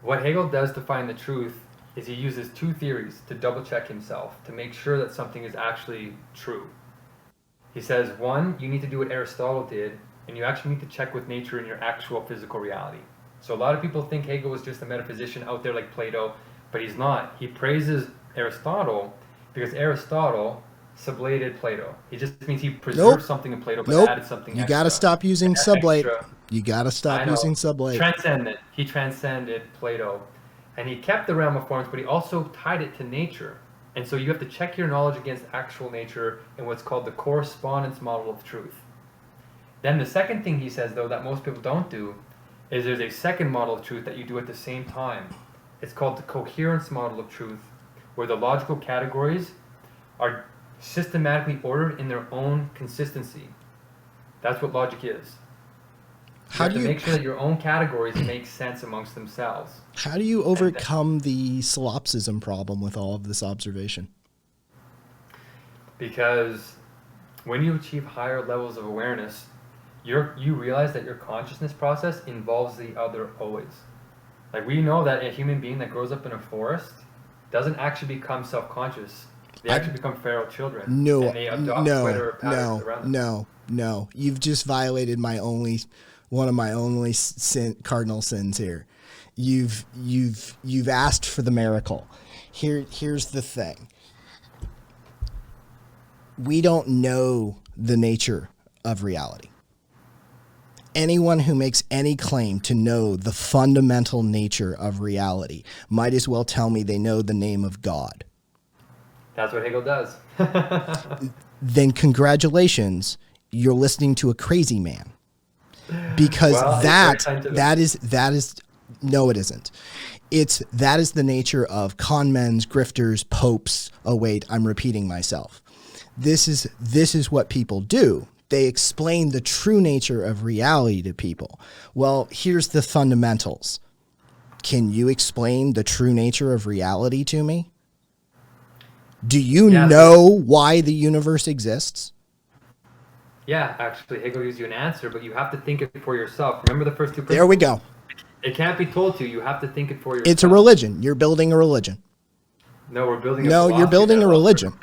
what Hegel does to find the truth is he uses two theories to double check himself, to make sure that something is actually true. He says, one, you need to do what Aristotle did, and you actually need to check with nature in your actual physical reality. So a lot of people think Hegel was just a metaphysician out there like Plato, but he's not. He praises Aristotle because Aristotle sublated Plato. It just means he preserved something in Plato, but added something extra. You got to stop using sublate. You got to stop using sublate. Transcendent. He transcended Plato. And he kept the realm of forms, but he also tied it to nature. And so you have to check your knowledge against actual nature in what's called the correspondence model of truth. Then the second thing he says, though, that most people don't do, is there's a second model of truth that you do at the same time. It's called the coherence model of truth, where the logical categories are systematically ordered in their own consistency. That's what logic is. You have to make sure that your own categories make sense amongst themselves. How do you overcome the solipsism problem with all of this observation? Because when you achieve higher levels of awareness, you realize that your consciousness process involves the other always. Like, we know that a human being that grows up in a forest doesn't actually become self-conscious. They actually become feral children. No, and they adopt patterns around them. No. You've just violated one of my only cardinal sins here. You've asked for the miracle. Here's the thing. We don't know the nature of reality. Anyone who makes any claim to know the fundamental nature of reality might as well tell me they know the name of God. That's what Hegel does. Then congratulations, you're listening to a crazy man. Because that is no, it isn't. That is the nature of con men's, grifters, popes. Oh wait, I'm repeating myself. This is what people do. They explain the true nature of reality to people. Well, here's the fundamentals. Can you explain the true nature of reality to me? Do you know why the universe exists? Yeah, actually, Hegel gives you an answer, but you have to think it for yourself. Remember the first two principles? There we go. It can't be told to you. You have to think it for yourself. It's a religion. You're building a religion. No, we're building a No, you're building a religion.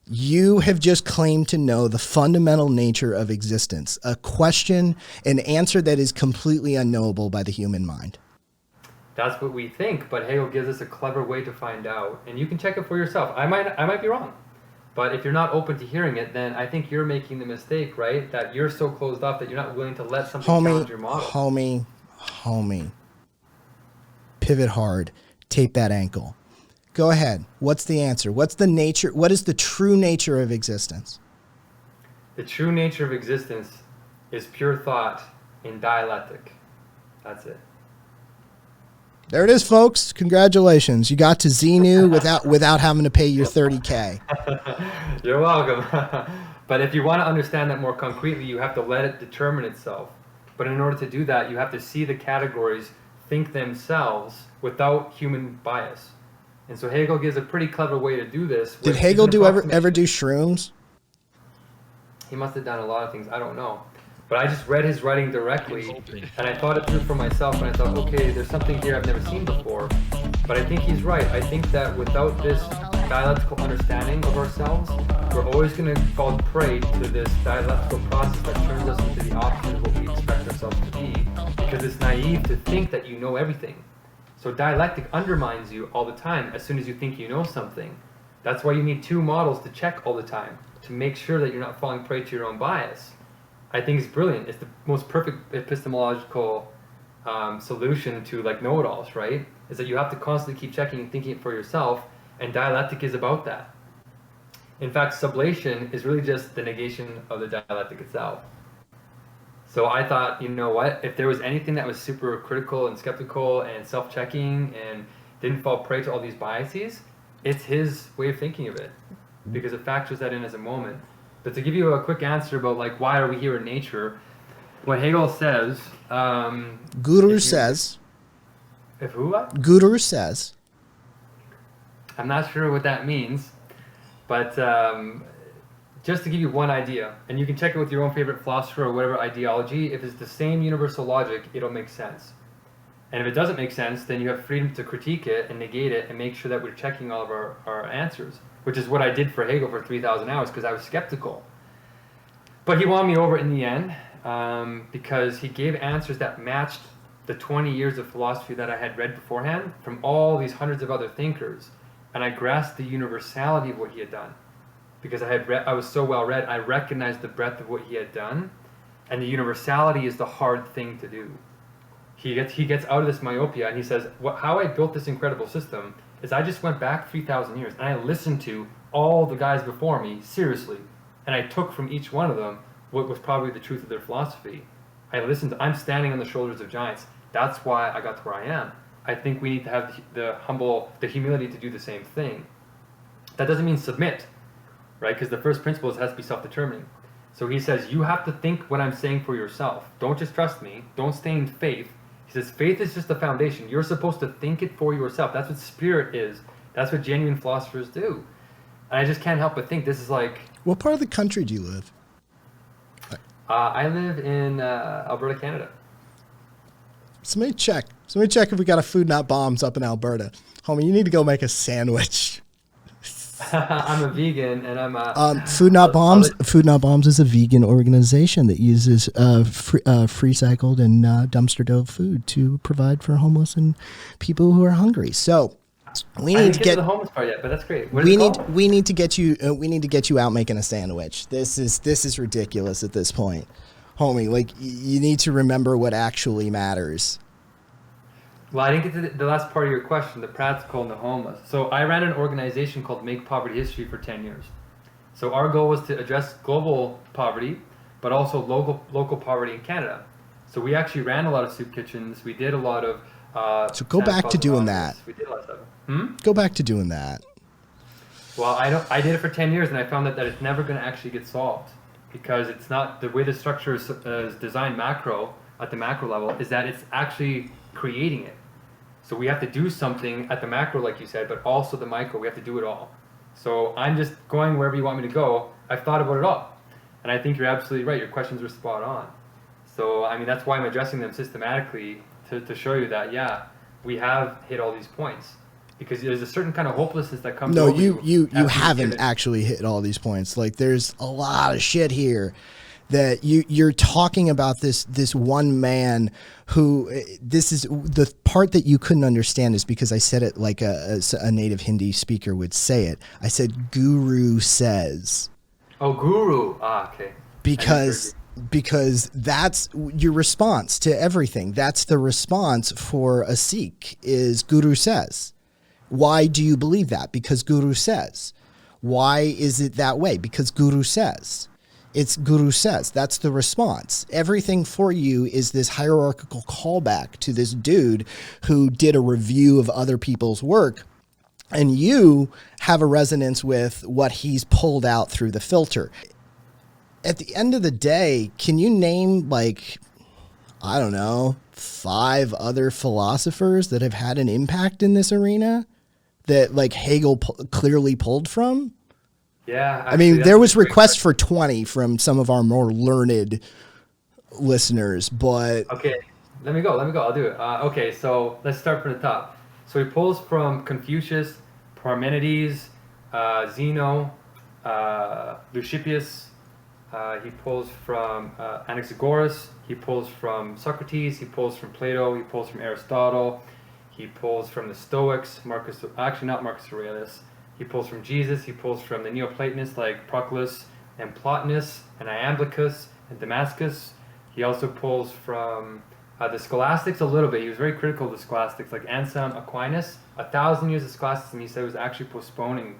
You have just claimed to know the fundamental nature of existence, a question, an answer that is completely unknowable by the human mind. That's what we think, but Hegel gives us a clever way to find out, and you can check it for yourself. I might be wrong, but if you're not open to hearing it, then I think you're making the mistake, right? That you're so closed off that you're not willing to let something challenge your model. Homie, pivot hard. tape that ankle. Go ahead. What's the answer? What's the nature? What is the true nature of existence? The true nature of existence is pure thought in dialectic. That's it. There it is, folks. Congratulations. You got to Xenu without having to pay your $30K. You're welcome. But if you want to understand that more concretely, you have to let it determine itself. But in order to do that, you have to see the categories think themselves without human bias. And so Hegel gives a pretty clever way to do this. Did Hegel ever do shrooms? He must have done a lot of things. I don't know. But I just read his writing directly, and I thought it through for myself, and I thought, okay, there's something here I've never seen before. But I think he's right. I think that without this dialectical understanding of ourselves, we're always going to fall prey to this dialectical process that turns us into the opposite of what we expect ourselves to be, because it's naive to think that you know everything. So dialectic undermines you all the time as soon as you think you know something. That's why you need two models to check all the time, to make sure that you're not falling prey to your own bias. I think it's brilliant. It's the most perfect epistemological solution to like know-it-alls, right? Is that you have to constantly keep checking and thinking it for yourself, and dialectic is about that. In fact, sublation is really just the negation of the dialectic itself. So I thought, you know what, if there was anything that was super critical and skeptical and self-checking and didn't fall prey to all these biases, it's his way of thinking of it, because it factors that in as a moment. But to give you a quick answer about like why are we here in nature, what Hegel says... Guru says... If who what? Guru says... I'm not sure what that means, but just to give you one idea, and you can check it with your own favorite philosopher or whatever ideology, if it's the same universal logic, it'll make sense. And if it doesn't make sense, then you have freedom to critique it and negate it and make sure that we're checking all of our answers, which is what I did for Hegel for 3,000 hours because I was skeptical. But he won me over in the end because he gave answers that matched the 20 years of philosophy that I had read beforehand from all these hundreds of other thinkers. And I grasped the universality of what he had done. Because I was so well read, I recognized the breadth of what he had done, and the universality is the hard thing to do. He gets out of this myopia, and he says, how I built this incredible system is I just went back 3,000 years, and I listened to all the guys before me, seriously, and I took from each one of them what was probably the truth of their philosophy. I'm standing on the shoulders of giants. That's why I got to where I am. I think we need to have the humility to do the same thing. That doesn't mean submit, right? Because the first principle has to be self-determining. So he says, you have to think what I'm saying for yourself. Don't just trust me. Don't stay in faith. He says, faith is just the foundation. You're supposed to think it for yourself. That's what spirit is. That's what genuine philosophers do. And I just can't help but think this is like... What part of the country do you live? I live in Alberta, Canada. Somebody check if we got a Food Not Bombs up in Alberta. Homie, you need to go make a sandwich. I'm a vegan, and I'm Food Not Bombs. Food Not Bombs is a vegan organization that uses free cycled and dumpster dove food to provide for homeless and people who are hungry. So we need to get to the homeless part yet, but that's great. We need to get you out making a sandwich. This is ridiculous at this point, homie. Like you need to remember what actually matters. Well, I didn't get to the last part of your question, the practical and the homeless. So I ran an organization called Make Poverty History for 10 years. So our goal was to address global poverty, but also local poverty in Canada. So we actually ran a lot of soup kitchens. We did a lot of... so go back to doing that. We did a lot of stuff. Go back to doing that. Well, I did it for 10 years, and I found that it's never going to actually get solved. Because it's not... The way the structure is designed at the macro level, is that it's actually creating it. So we have to do something at the macro, like you said, but also the micro. We have to do it all. So I'm just going wherever you want me to go. I've thought about it all. And I think you're absolutely right. Your questions were spot on. So, I mean, that's why I'm addressing them systematically to show you that, yeah, we have hit all these points. Because there's a certain kind of hopelessness that comes over you. No, you haven't actually hit all these points. Like, there's a lot of shit here that you're talking about this one man who, this is the part that you couldn't understand is because I said it like a native Hindi speaker would say it. I said, Guru says. Oh, Guru. Okay. Because that's your response to everything. That's the response for a Sikh is Guru says. Why do you believe that? Because Guru says. Why is it that way? Because Guru says. It's Guru says. That's the response. Everything for you is this hierarchical callback to this dude who did a review of other people's work, and you have a resonance with what he's pulled out through the filter. At the end of the day, can you name, like, I don't know, 5 other philosophers that have had an impact in this arena that, like, Hegel clearly pulled from? Yeah. I mean, there was requests for 20 from some of our more learned listeners, but... Okay, let me go. I'll do it. Okay, so let's start from the top. So he pulls from Confucius, Parmenides, Zeno, Leucippus. He pulls from Anaxagoras. He pulls from Socrates. He pulls from Plato. He pulls from Aristotle. He pulls from the Stoics. Not Marcus Aurelius. He pulls from Jesus. He pulls from the Neoplatonists like Proclus and Plotinus and Iamblichus and Damascus. He also pulls from the Scholastics a little bit. He was very critical of the Scholastics, like Anselm Aquinas. 1,000 years of Scholasticism, he said, was actually postponing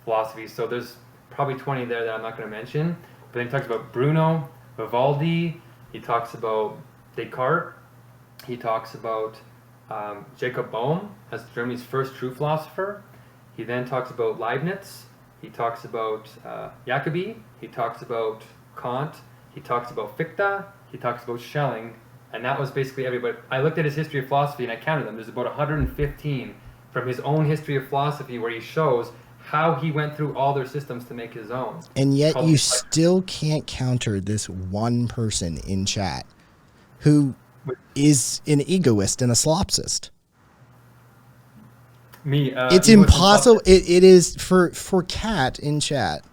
philosophy. So there's probably 20 there that I'm not going to mention. But then he talks about Bruno, Vivaldi. He talks about Descartes. He talks about Jacob Bohm as Germany's first true philosopher. He then talks about Leibniz. He talks about Jacobi. He talks about Kant. He talks about Fichte. He talks about Schelling. And that was basically everybody. I looked at his history of philosophy and I counted them. There's about 115 from his own history of philosophy where he shows how he went through all their systems to make his own. And yet you still can't counter this one person in chat who is an egoist and a solipsist. Me. It's impossible. It is for Kat in chat.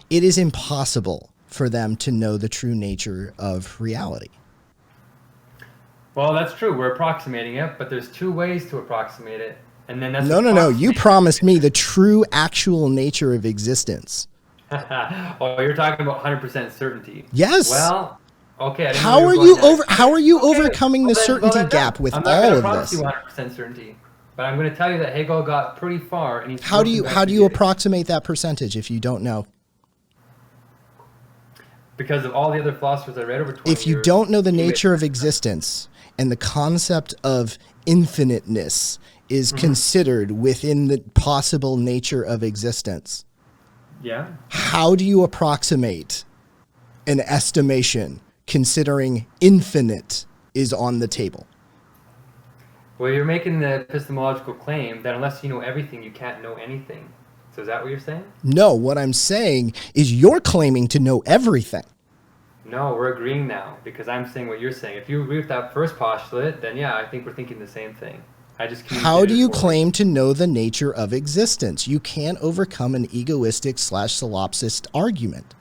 It is impossible for them to know the true nature of reality. Well, that's true. We're approximating it, but there's 2 ways to approximate it. And then that's no. You promised me the true actual nature of existence. Oh, you're talking about 100% certainty. Yes. Well, okay. How are you overcoming the certainty gap with all of this? I'm not going to promise you 100% certainty, but I'm going to tell you that Hegel got pretty far. And how do you approximate that percentage if you don't know? Because of all the other philosophers I read over 20 years. If you don't know the nature of existence and the concept of infiniteness is considered within the possible nature of existence. Yeah. How do you approximate an estimation considering infinite is on the table? Well, you're making the epistemological claim that unless you know everything, you can't know anything. So is that what you're saying? No, what I'm saying is you're claiming to know everything. No, we're agreeing now because I'm saying what you're saying. If you agree with that first postulate, then yeah, I think we're thinking the same thing. How do you claim to know the nature of existence? You can't overcome an egoistic / solipsist argument.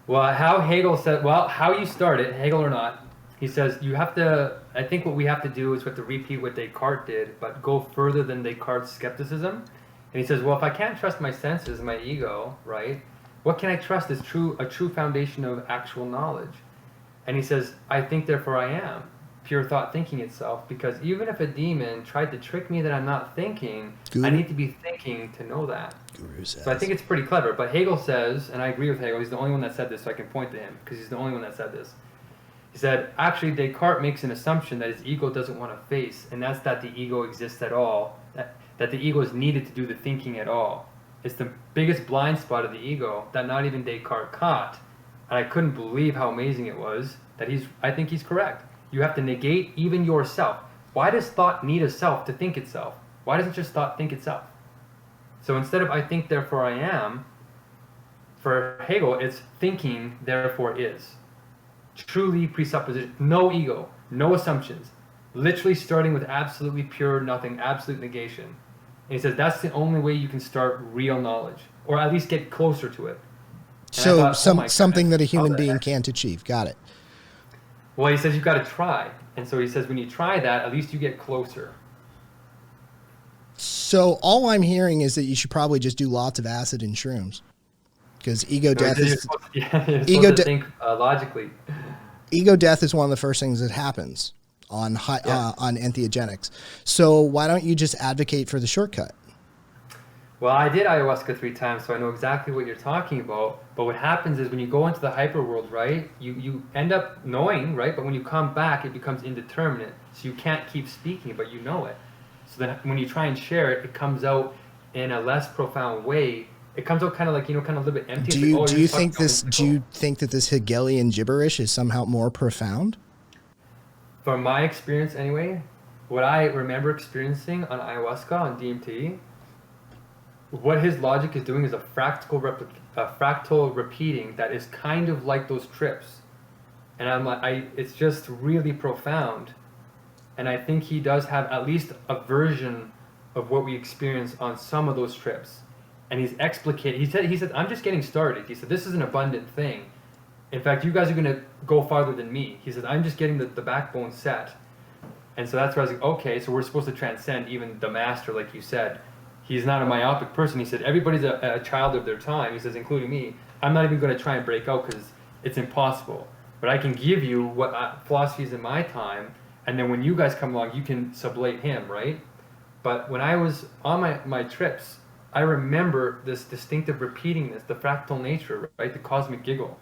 Well, how you start it, Hegel or not, he says you have to, I think what we have to do is we have to repeat what Descartes did, but go further than Descartes' skepticism. And he says, well, if I can't trust my senses, my ego, right, what can I trust is a true foundation of actual knowledge? And he says, I think, therefore I am. Pure thought thinking itself, because even if a demon tried to trick me that I'm not thinking, I need to be thinking to know that. So I think it's pretty clever. But Hegel says, and I agree with Hegel, he's the only one that said this, so I can point to him, because he's the only one that said this. He said, actually, Descartes makes an assumption that his ego doesn't want to face, and that's that the ego exists at all, that the ego is needed to do the thinking at all. It's the biggest blind spot of the ego that not even Descartes caught. And I couldn't believe how amazing it was that I think he's correct. You have to negate even yourself. Why does thought need a self to think itself? Why doesn't just thought think itself? So instead of I think, therefore I am, for Hegel, it's thinking, therefore is. Truly presupposition, no ego, no assumptions. Literally starting with absolutely pure nothing, absolute negation. And he says that's the only way you can start real knowledge, or at least get closer to it. And so something that a human being can't achieve. Got it. Well, he says you've got to try. And so he says when you try that, at least you get closer. So all I'm hearing is that you should probably just do lots of acid and shrooms. Because ego death is... You're supposed to think logically. Ego death is one of the first things that happens on on entheogenics. So why don't you just advocate for the shortcut? Well, I did ayahuasca 3 times, so I know exactly what you're talking about. But what happens is when you go into the hyper world, right, you end up knowing, right? But when you come back, it becomes indeterminate. So you can't keep speaking, but you know it. So then when you try and share it, it comes out in a less profound way. It comes out kind of like, kind of a little bit empty. Do you think that this Hegelian gibberish is somehow more profound? From my experience anyway, what I remember experiencing on ayahuasca, on DMT, what his logic is doing is a fractal repeating that is kind of like those trips. And I'm like, it's just really profound. And I think he does have at least a version of what we experience on some of those trips. And he's explicated. He said, I'm just getting started. He said, this is an abundant thing. In fact, you guys are going to go farther than me. He said, I'm just getting the backbone set. And so that's where I was like, okay, so we're supposed to transcend even the master, like you said. He's not a myopic person. He said, everybody's a child of their time. He says, including me. I'm not even going to try and break out because it's impossible. But I can give you what philosophies in my time, and then when you guys come along, you can sublate him, right? But when I was on my trips, I remember this distinctive repeatingness, the fractal nature, right? The cosmic giggle.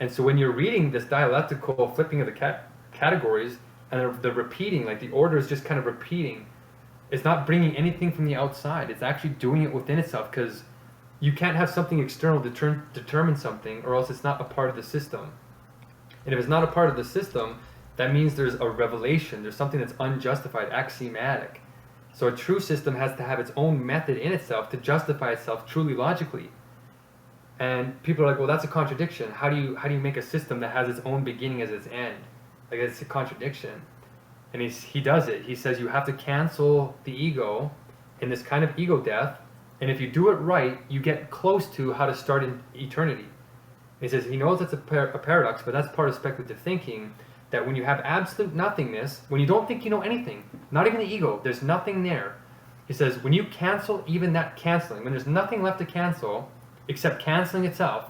And so when you're reading this dialectical flipping of the categories, and the repeating, like the order is just kind of repeating, it's not bringing anything from the outside. It's actually doing it within itself, because you can't have something external determine something, or else it's not a part of the system. And if it's not a part of the system, that means there's a revelation. There's something that's unjustified, axiomatic. So a true system has to have its own method in itself to justify itself truly logically. And people are like, well, that's a contradiction. How do you make a system that has its own beginning as its end? Like, it's a contradiction. And he does it. He says you have to cancel the ego in this kind of ego death, and if you do it right, you get close to how to start in eternity. And he says he knows it's a paradox, but that's part of speculative thinking, that when you have absolute nothingness, when you don't think you know anything, not even the ego, there's nothing there. He says when you cancel even that canceling, when there's nothing left to cancel except canceling itself,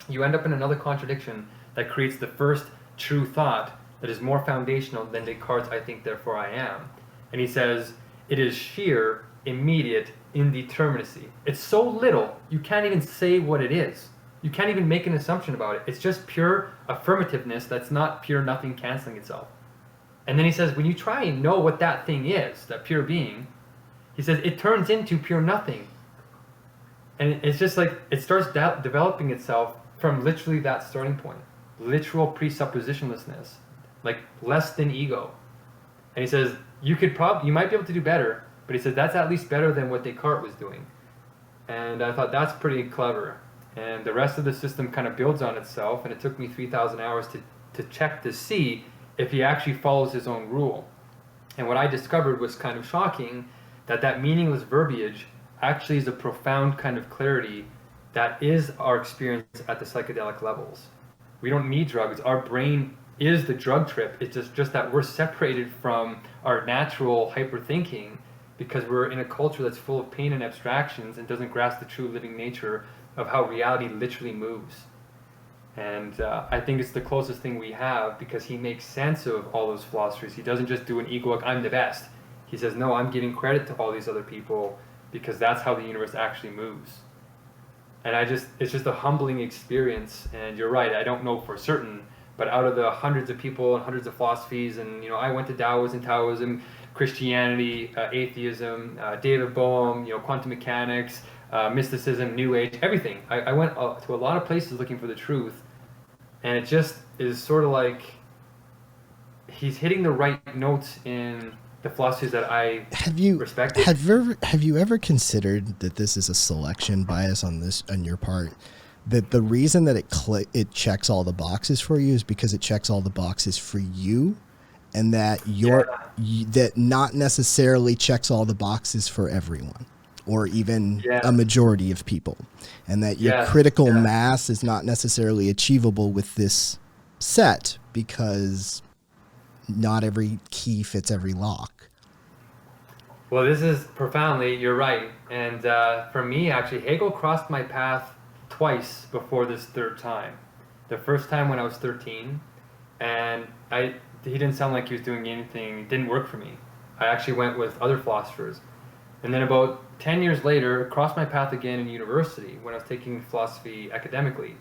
you end up in another contradiction that creates the first true thought that is more foundational than Descartes' I think, therefore I am. And he says, it is sheer, immediate indeterminacy. It's so little, you can't even say what it is. You can't even make an assumption about it. It's just pure affirmativeness that's not pure nothing canceling itself. And then he says, when you try and know what that thing is, that pure being, he says, it turns into pure nothing. And it's just like, it starts developing itself from literally that starting point. Literal presuppositionlessness. Like less than ego. And he says, you might be able to do better, but he says that's at least better than what Descartes was doing. And I thought that's pretty clever. And the rest of the system kind of builds on itself, and it took me 3,000 hours to check to see if he actually follows his own rule. And what I discovered was kind of shocking, that meaningless verbiage actually is a profound kind of clarity that is our experience at the psychedelic levels. We don't need drugs. Our brain is the drug trip. It's just that we're separated from our natural hyper-thinking because we're in a culture that's full of pain and abstractions and doesn't grasp the true living nature of how reality literally moves. And I think it's the closest thing we have, because he makes sense of all those philosophies. He doesn't just do an egoic, I'm the best. He says, no, I'm giving credit to all these other people because that's how the universe actually moves. And it's just a humbling experience. And you're right, I don't know for certain, but out of the hundreds of people and hundreds of philosophies, and I went to Taoism, Christianity, atheism, David Bohm, quantum mechanics, mysticism, New Age, everything. I went to a lot of places looking for the truth, and it just is sort of like he's hitting the right notes in the philosophies that I respect. Have you ever considered that this is a selection bias on your part? That the reason that it checks all the boxes for you is because it checks all the boxes for you, and that that not necessarily checks all the boxes for everyone, or even a majority of people, and that your critical mass is not necessarily achievable with this set because not every key fits every lock. Well, this is profoundly, you're right. And for me, actually, Hegel crossed my path twice before this third time. The first time when I was 13, and he didn't sound like he was doing anything. It didn't work for me. I actually went with other philosophers. And then about 10 years later, crossed my path again in university when I was taking philosophy academically.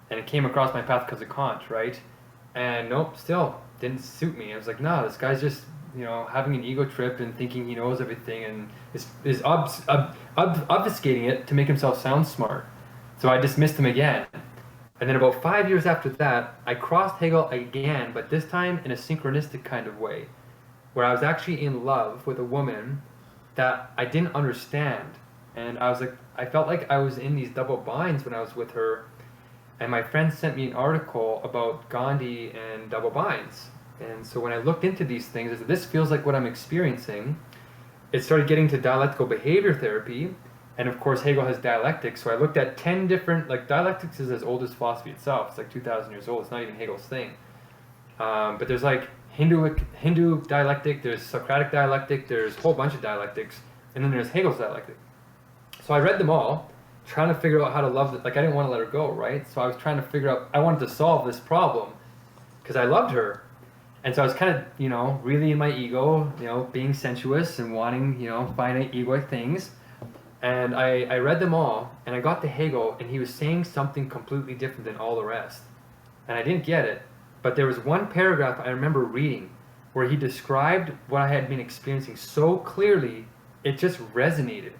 And it came across my path because of Kant, right? And nope, still didn't suit me. I was like, nah, this guy's just, having an ego trip and thinking he knows everything and is obfuscating it to make himself sound smart. So I dismissed him again. And then about 5 years after that, I crossed Hegel again, but this time in a synchronistic kind of way, where I was actually in love with a woman that I didn't understand. And I felt like I was in these double binds when I was with her. And my friend sent me an article about Gandhi and double binds. And so when I looked into these things, I said, this feels like what I'm experiencing. It started getting to dialectical behavior therapy. And of course, Hegel has dialectics. So I looked at 10 different, dialectics is as old as philosophy itself. It's like 2,000 years old. It's not even Hegel's thing. But there's Hindu dialectic, there's Socratic dialectic, there's a whole bunch of dialectics. And then there's Hegel's dialectic. So I read them all, trying to figure out how to love it. I didn't want to let her go, right? So I was trying to figure out, I wanted to solve this problem because I loved her. And so I was kind of, really in my ego, being sensuous and wanting, finite egoic things. And I read them all, and I got to Hegel, and he was saying something completely different than all the rest. And I didn't get it, but there was one paragraph I remember reading where he described what I had been experiencing so clearly, it just resonated.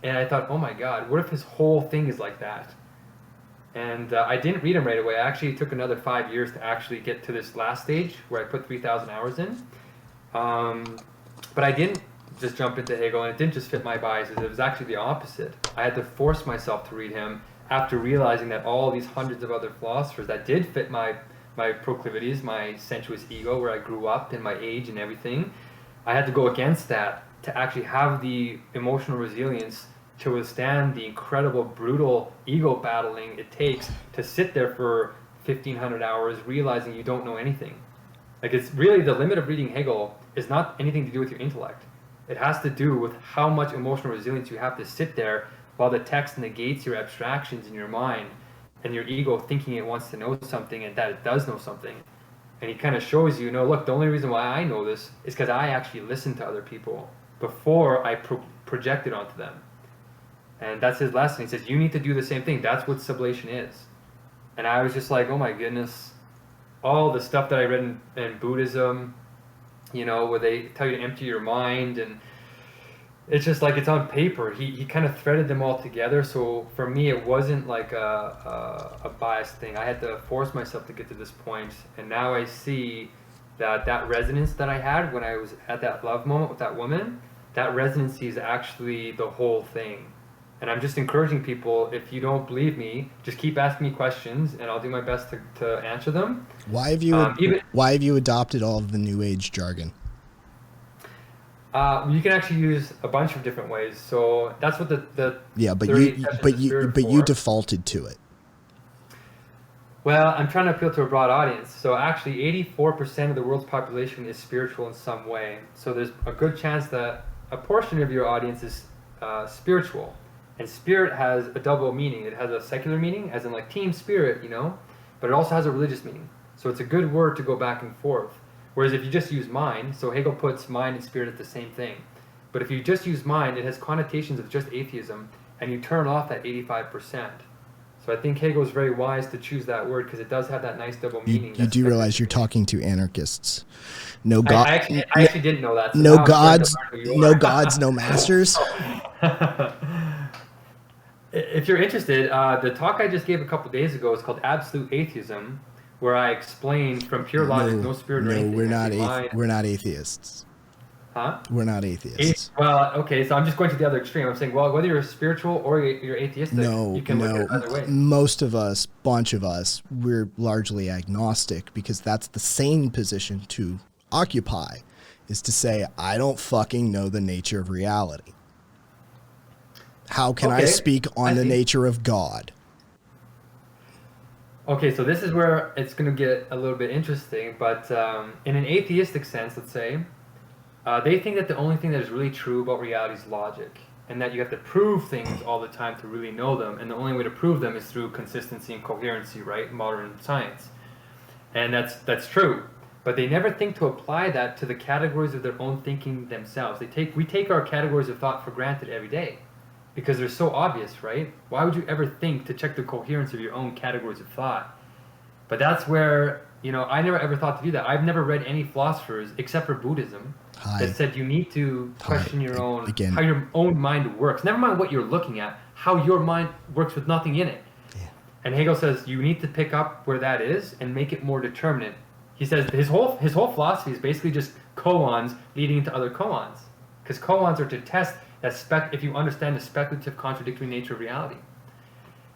And I thought, oh my God, what if his whole thing is like that? And I didn't read him right away. I actually took another 5 years to actually get to this last stage where I put 3,000 hours in. But I didn't just jump into Hegel, and it didn't just fit my biases. It was actually the opposite. I had to force myself to read him after realizing that all these hundreds of other philosophers that did fit my proclivities, my sensuous ego, where I grew up, and my age and everything, I had to go against that to actually have the emotional resilience to withstand the incredible, brutal ego battling it takes to sit there for 1,500 hours realizing you don't know anything. It's really the limit of reading Hegel is not anything to do with your intellect. It has to do with how much emotional resilience you have to sit there while the text negates your abstractions in your mind and your ego thinking it wants to know something and that it does know something. And he kind of shows you, look, the only reason why I know this is because I actually listened to other people before I projected onto them. And that's his lesson. He says, you need to do the same thing. That's what sublation is. And I was just like, oh my goodness, all the stuff that I read in Buddhism, where they tell you to empty your mind, and it's just like it's on paper. He kind of threaded them all together. So for me, it wasn't like a biased thing. I had to force myself to get to this point. And now I see that resonance that I had when I was at that love moment with that woman, that resonancy is actually the whole thing. And I'm just encouraging people, if you don't believe me, just keep asking me questions, and I'll do my best to answer them. Why have you adopted all of the New Age jargon? You can actually use a bunch of different ways. So that's what the you defaulted to it. Well, I'm trying to appeal to a broad audience. So actually, 84% of the world's population is spiritual in some way. So there's a good chance that a portion of your audience is spiritual. And spirit has a double meaning. It has a secular meaning, as in team spirit, but it also has a religious meaning. So it's a good word to go back and forth. Whereas if you just use mind, so Hegel puts mind and spirit at the same thing. But if you just use mind, it has connotations of just atheism, and you turn off that 85%. So I think Hegel is very wise to choose that word because it does have that nice double meaning. You do realize you're talking to anarchists. No God. I actually didn't know that. So no gods. No gods. No masters. If you're interested, the talk I just gave a couple days ago is called Absolute Atheism, where I explained from pure logic, no spirit or anything. We're not atheists. Huh? We're not atheists. Well, okay, so I'm just going to the other extreme. I'm saying, well, whether you're spiritual or you're atheistic, you can look at it either way. Most of us, bunch of us, we're largely agnostic because that's the sane position to occupy, is to say, I don't fucking know the nature of reality. How can I speak on the nature of God? Okay, so this is where it's going to get a little bit interesting, but in an atheistic sense, let's say, they think that the only thing that is really true about reality is logic, and that you have to prove things all the time to really know them, and the only way to prove them is through consistency and coherency, right? Modern science. And that's true. but they never think to apply that to the categories of their own thinking themselves. We take our categories of thought for granted every day because they're so obvious, right? Why would you ever think to check the coherence of your own categories of thought? But that's where, I never ever thought to do that. I've never read any philosophers except for Buddhism that said you need to question your own, how your own mind works. Never mind what you're looking at, how your mind works with nothing in it. Yeah. And Hegel says you need to pick up where that is and make it more determinate. He says his whole philosophy is basically just koans leading into other koans, because koans are to test that if you understand the speculative contradictory nature of reality.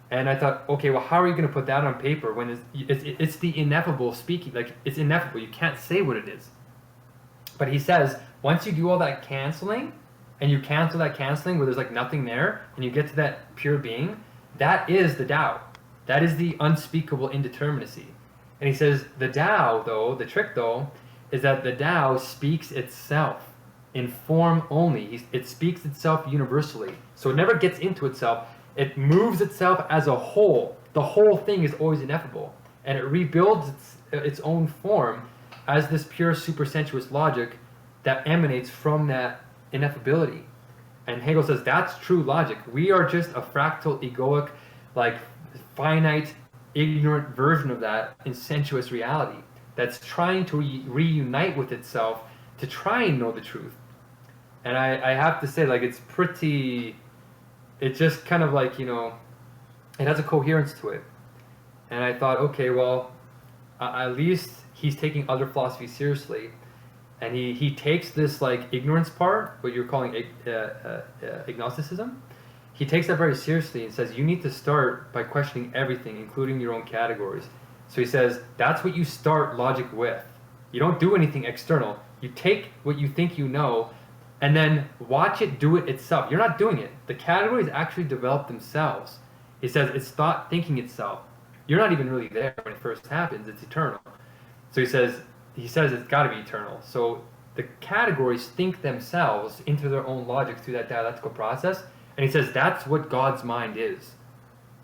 And I thought, okay, well, how are you going to put that on paper when it's the ineffable speaking? Like, it's ineffable. You can't say what it is. But he says, once you do all that canceling, and you cancel that canceling where there's like nothing there, and you get to that pure being, that is the Tao. That is the unspeakable indeterminacy. And he says, the Tao, though, the trick, though, is that the Tao speaks itself in form only. It speaks itself universally. So it never gets into itself. It moves itself as a whole. The whole thing is always ineffable. And it rebuilds its own form as this pure supersensuous logic that emanates from that ineffability. And Hegel says that's true logic. We are just a fractal, egoic, like finite, ignorant version of that in sensuous reality that's trying to reunite with itself to try and know the truth. And I have to say, like, it's just kind of like, it has a coherence to it. And I thought, okay, well, at least he's taking other philosophy seriously. And he takes this, like, ignorance part, what you're calling agnosticism, he takes that very seriously and says, you need to start by questioning everything, including your own categories. So he says, that's what you start logic with. You don't do anything external. You take what you think you know, and then watch it do it itself. You're not doing it. The categories actually develop themselves. He says it's thought thinking itself. You're not even really there when it first happens. It's eternal. So he says it's got to be eternal. So the categories think themselves into their own logic through that dialectical process. And he says that's what God's mind is.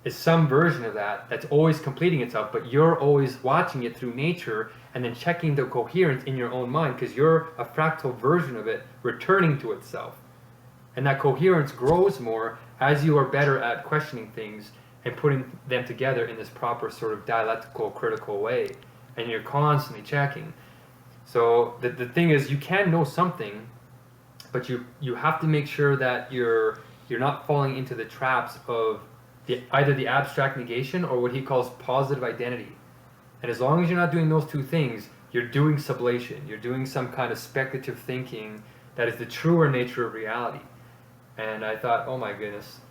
It's some version of that that's always completing itself, but you're always watching it through nature and then checking the coherence in your own mind because you're a fractal version of it returning to itself. And that coherence grows more as you are better at questioning things and putting them together in this proper sort of dialectical, critical way. And you're constantly checking. So the thing is, you can know something, but you have to make sure that you're not falling into the traps of either the abstract negation or what he calls positive identity. And as long as you're not doing those two things, you're doing sublation. You're doing some kind of speculative thinking that is the truer nature of reality. And I thought, oh my goodness.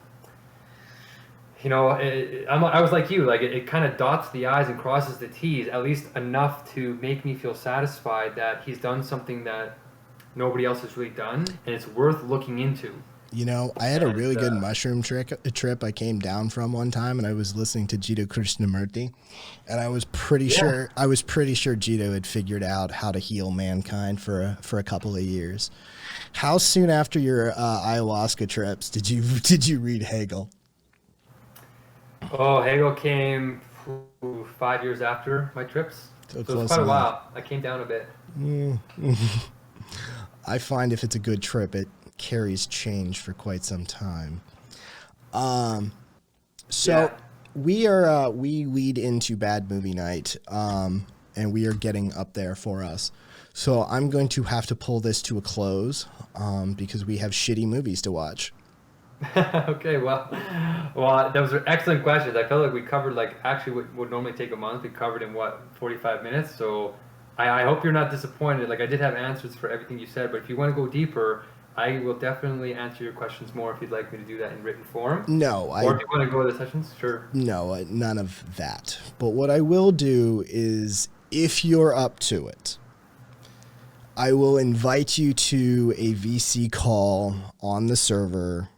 I was like you, like it kind of dots the I's and crosses the T's, at least enough to make me feel satisfied that he's done something that nobody else has really done, and it's worth looking into. I had a really good mushroom trip I came down from one time, and I was listening to Jiddu Krishnamurti, and I was pretty sure Jiddu had figured out how to heal mankind for a couple of years. How soon after your ayahuasca trips did you read Hegel? Oh, Hegel came 5 years after my trips. So it was quite a while. I came down a bit. I find if it's a good trip, it carries change for quite some time. We lead into Bad Movie Night, and we are getting up there for us. So I'm going to have to pull this to a close because we have shitty movies to watch. Okay, well, those are excellent questions. I felt like we covered actually what would normally take a month. We covered in 45 minutes. So I hope you're not disappointed. Like, I did have answers for everything you said, but if you want to go deeper, I will definitely answer your questions more if you'd like me to do that in written form. No, or if you want to go to the sessions, sure. No, none of that. But what I will do is, if you're up to it, I will invite you to a VC call on the server.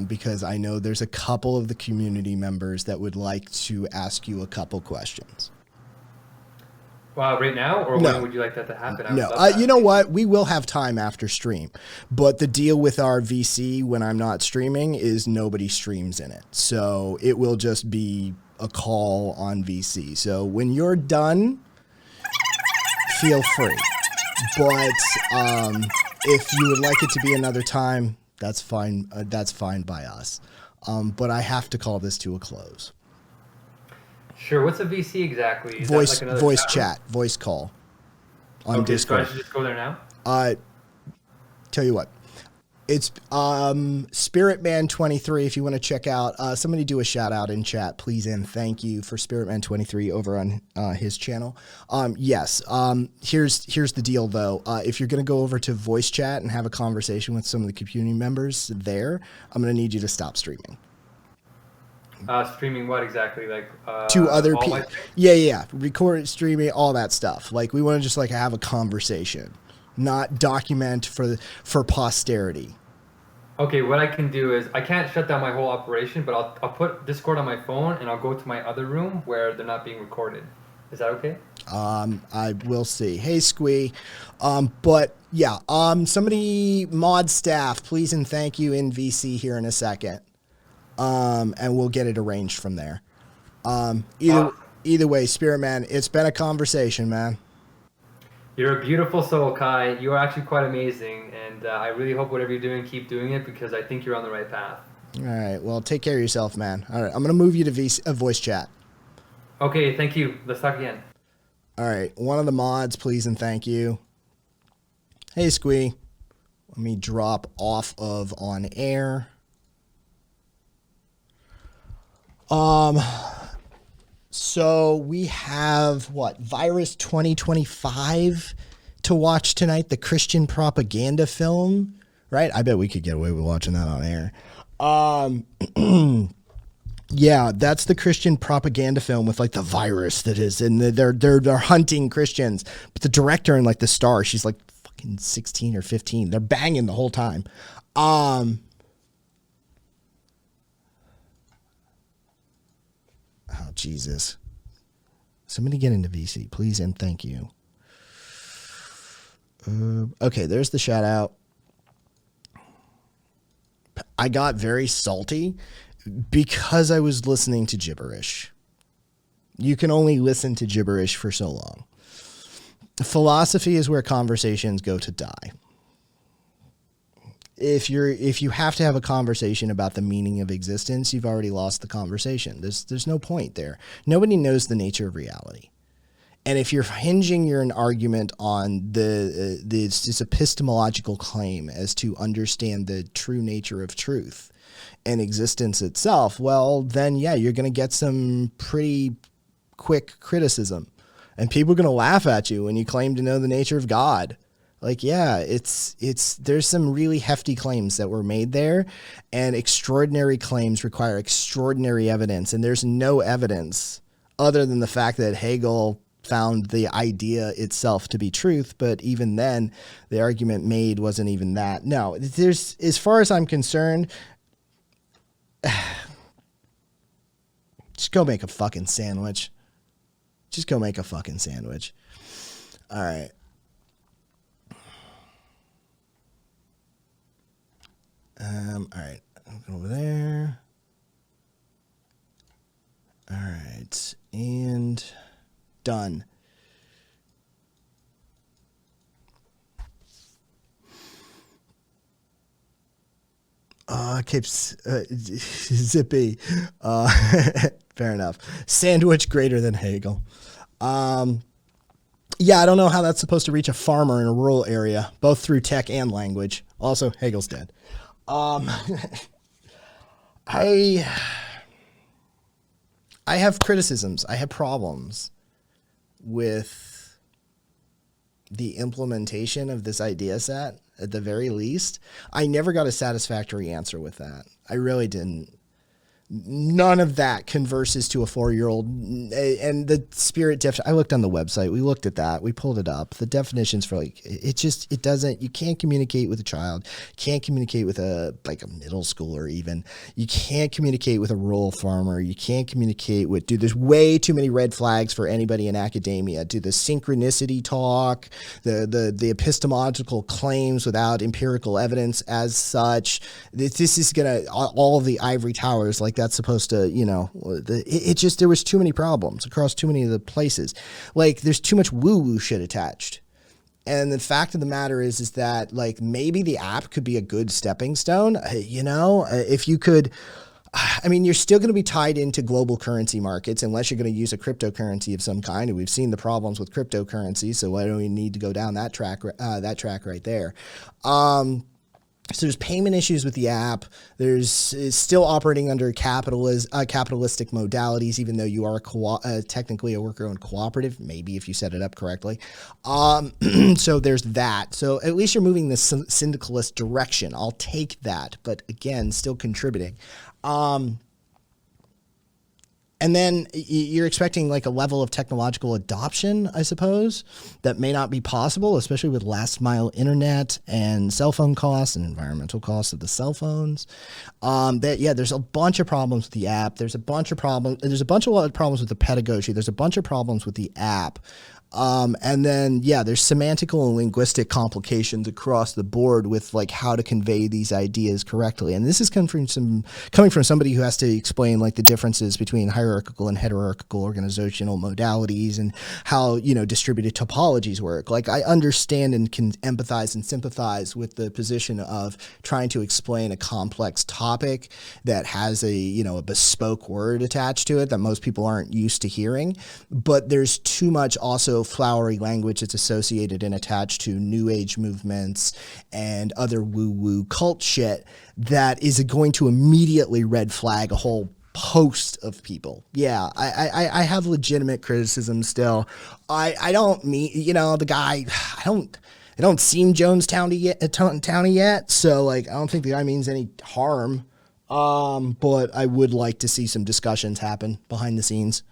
Because I know there's a couple of the community members that would like to ask you a couple questions. Wow, right now? Or when would you like that to happen? No, you know what? We will have time after stream. But the deal with our VC when I'm not streaming is nobody streams in it. So it will just be a call on VC. So when you're done, feel free. But if you would like it to be another time, that's fine. That's fine by us. But I have to call this to a close. Sure. What's a VC exactly? Is Voice, that like voice chat, voice call on Discord. So I should just go there now? Tell you what, it's Spiritman 23. If you want to check out, somebody do a shout out in chat, please, and thank you for Spiritman 23 over on his channel. Yes. Here's the deal though. If you're gonna go over to voice chat and have a conversation with some of the community members there, I'm gonna need you to stop streaming. Streaming what exactly? Like to other people? Yeah. Record, streaming, all that stuff. Like we want to just like have a conversation, not document for posterity. Okay, what I can do is I can't shut down my whole operation, but I'll put Discord on my phone and I'll go to my other room where they're not being recorded. Is that okay? I will see. Hey, Squee. But yeah, somebody mod staff, please and thank you in VC here in a second. And we'll get it arranged from there. Either way, Spiritman, it's been a conversation, man. You're a beautiful soul, Kai. You are actually quite amazing, and I really hope whatever you're doing, keep doing it, because I think you're on the right path. All right. Well, take care of yourself, man. All right. I'm going to move you to voice chat. Okay. Thank you. Let's talk again. All right. One of the mods, please and thank you. Hey, Squee. Let me drop off of on air. So we have what, Virus 2025 to watch tonight, the Christian propaganda film, right? I bet we could get away with watching that on air. Yeah, that's the Christian propaganda film with like the virus that is, and they're hunting Christians, but the director and like the star, she's like fucking 16 or 15. They're banging the whole time. Oh, Jesus. Somebody get into VC, please, and thank you. Okay, there's the shout out. I got very salty because I was listening to gibberish. You can only listen to gibberish for so long. Philosophy is where conversations go to die. If you have to have a conversation about the meaning of existence, you've already lost the conversation. There's no point there. Nobody knows the nature of reality. And if you're hinging your argument on this epistemological claim as to understand the true nature of truth and existence itself, well, then yeah, you're going to get some pretty quick criticism, and people are going to laugh at you when you claim to know the nature of God. Like, yeah, there's some really hefty claims that were made there, and extraordinary claims require extraordinary evidence. And there's no evidence other than the fact that Hegel found the idea itself to be truth. But even then, the argument made wasn't even that. No, as far as I'm concerned, just go make a fucking sandwich. Just go make a fucking sandwich. All right. All right, I'll go over there. All right, and done. Keeps zippy. Fair enough. Sandwich greater than Hegel. Yeah, I don't know how that's supposed to reach a farmer in a rural area, both through tech and language. Also, Hegel's dead. I have criticisms. I have problems with the implementation of this idea set, at the very least. I never got a satisfactory answer with that. I really didn't. None of that converses to a 4-year-old. And the spirit I looked on the website. We looked at that. We pulled it up. The definitions for it doesn't, you can't communicate with a child. Can't communicate with a middle schooler even. You can't communicate with a rural farmer. You can't communicate with, there's way too many red flags for anybody in academia. The synchronicity talk, the epistemological claims without empirical evidence as such. This is going to, all of the ivory towers like that that's supposed to, it just, there was too many problems across too many of the places. Like there's too much woo-woo shit attached. And the fact of the matter is that like maybe the app could be a good stepping stone, if you could. I mean, you're still going to be tied into global currency markets unless you're going to use a cryptocurrency of some kind. And we've seen the problems with cryptocurrency, so why don't we need to go down that track right there? So there's payment issues with the app. It's still operating under capitalistic modalities, even though you are technically a worker-owned cooperative, maybe if you set it up correctly. So there's that. So at least you're moving the syndicalist direction. I'll take that, but again, still contributing. And then you're expecting like a level of technological adoption, I suppose, that may not be possible, especially with last mile internet and cell phone costs and environmental costs of the cell phones. There's a bunch of problems with the app. There's a bunch of problems with the pedagogy. There's a bunch of problems with the app. And then, there's semantical and linguistic complications across the board with like how to convey these ideas correctly. And this is coming from somebody who has to explain like the differences between hierarchical and hierarchical organizational modalities and how, distributed topologies work. Like I understand and can empathize and sympathize with the position of trying to explain a complex topic that has a bespoke word attached to it that most people aren't used to hearing. But there's too much also flowery language that's associated and attached to new age movements and other woo-woo cult shit that is going to immediately red flag a whole host of people. Yeah, I have legitimate criticism still. I don't mean, the guy, I don't seem Jonestown-y yet, so like I don't think the guy means any harm. But I would like to see some discussions happen behind the scenes.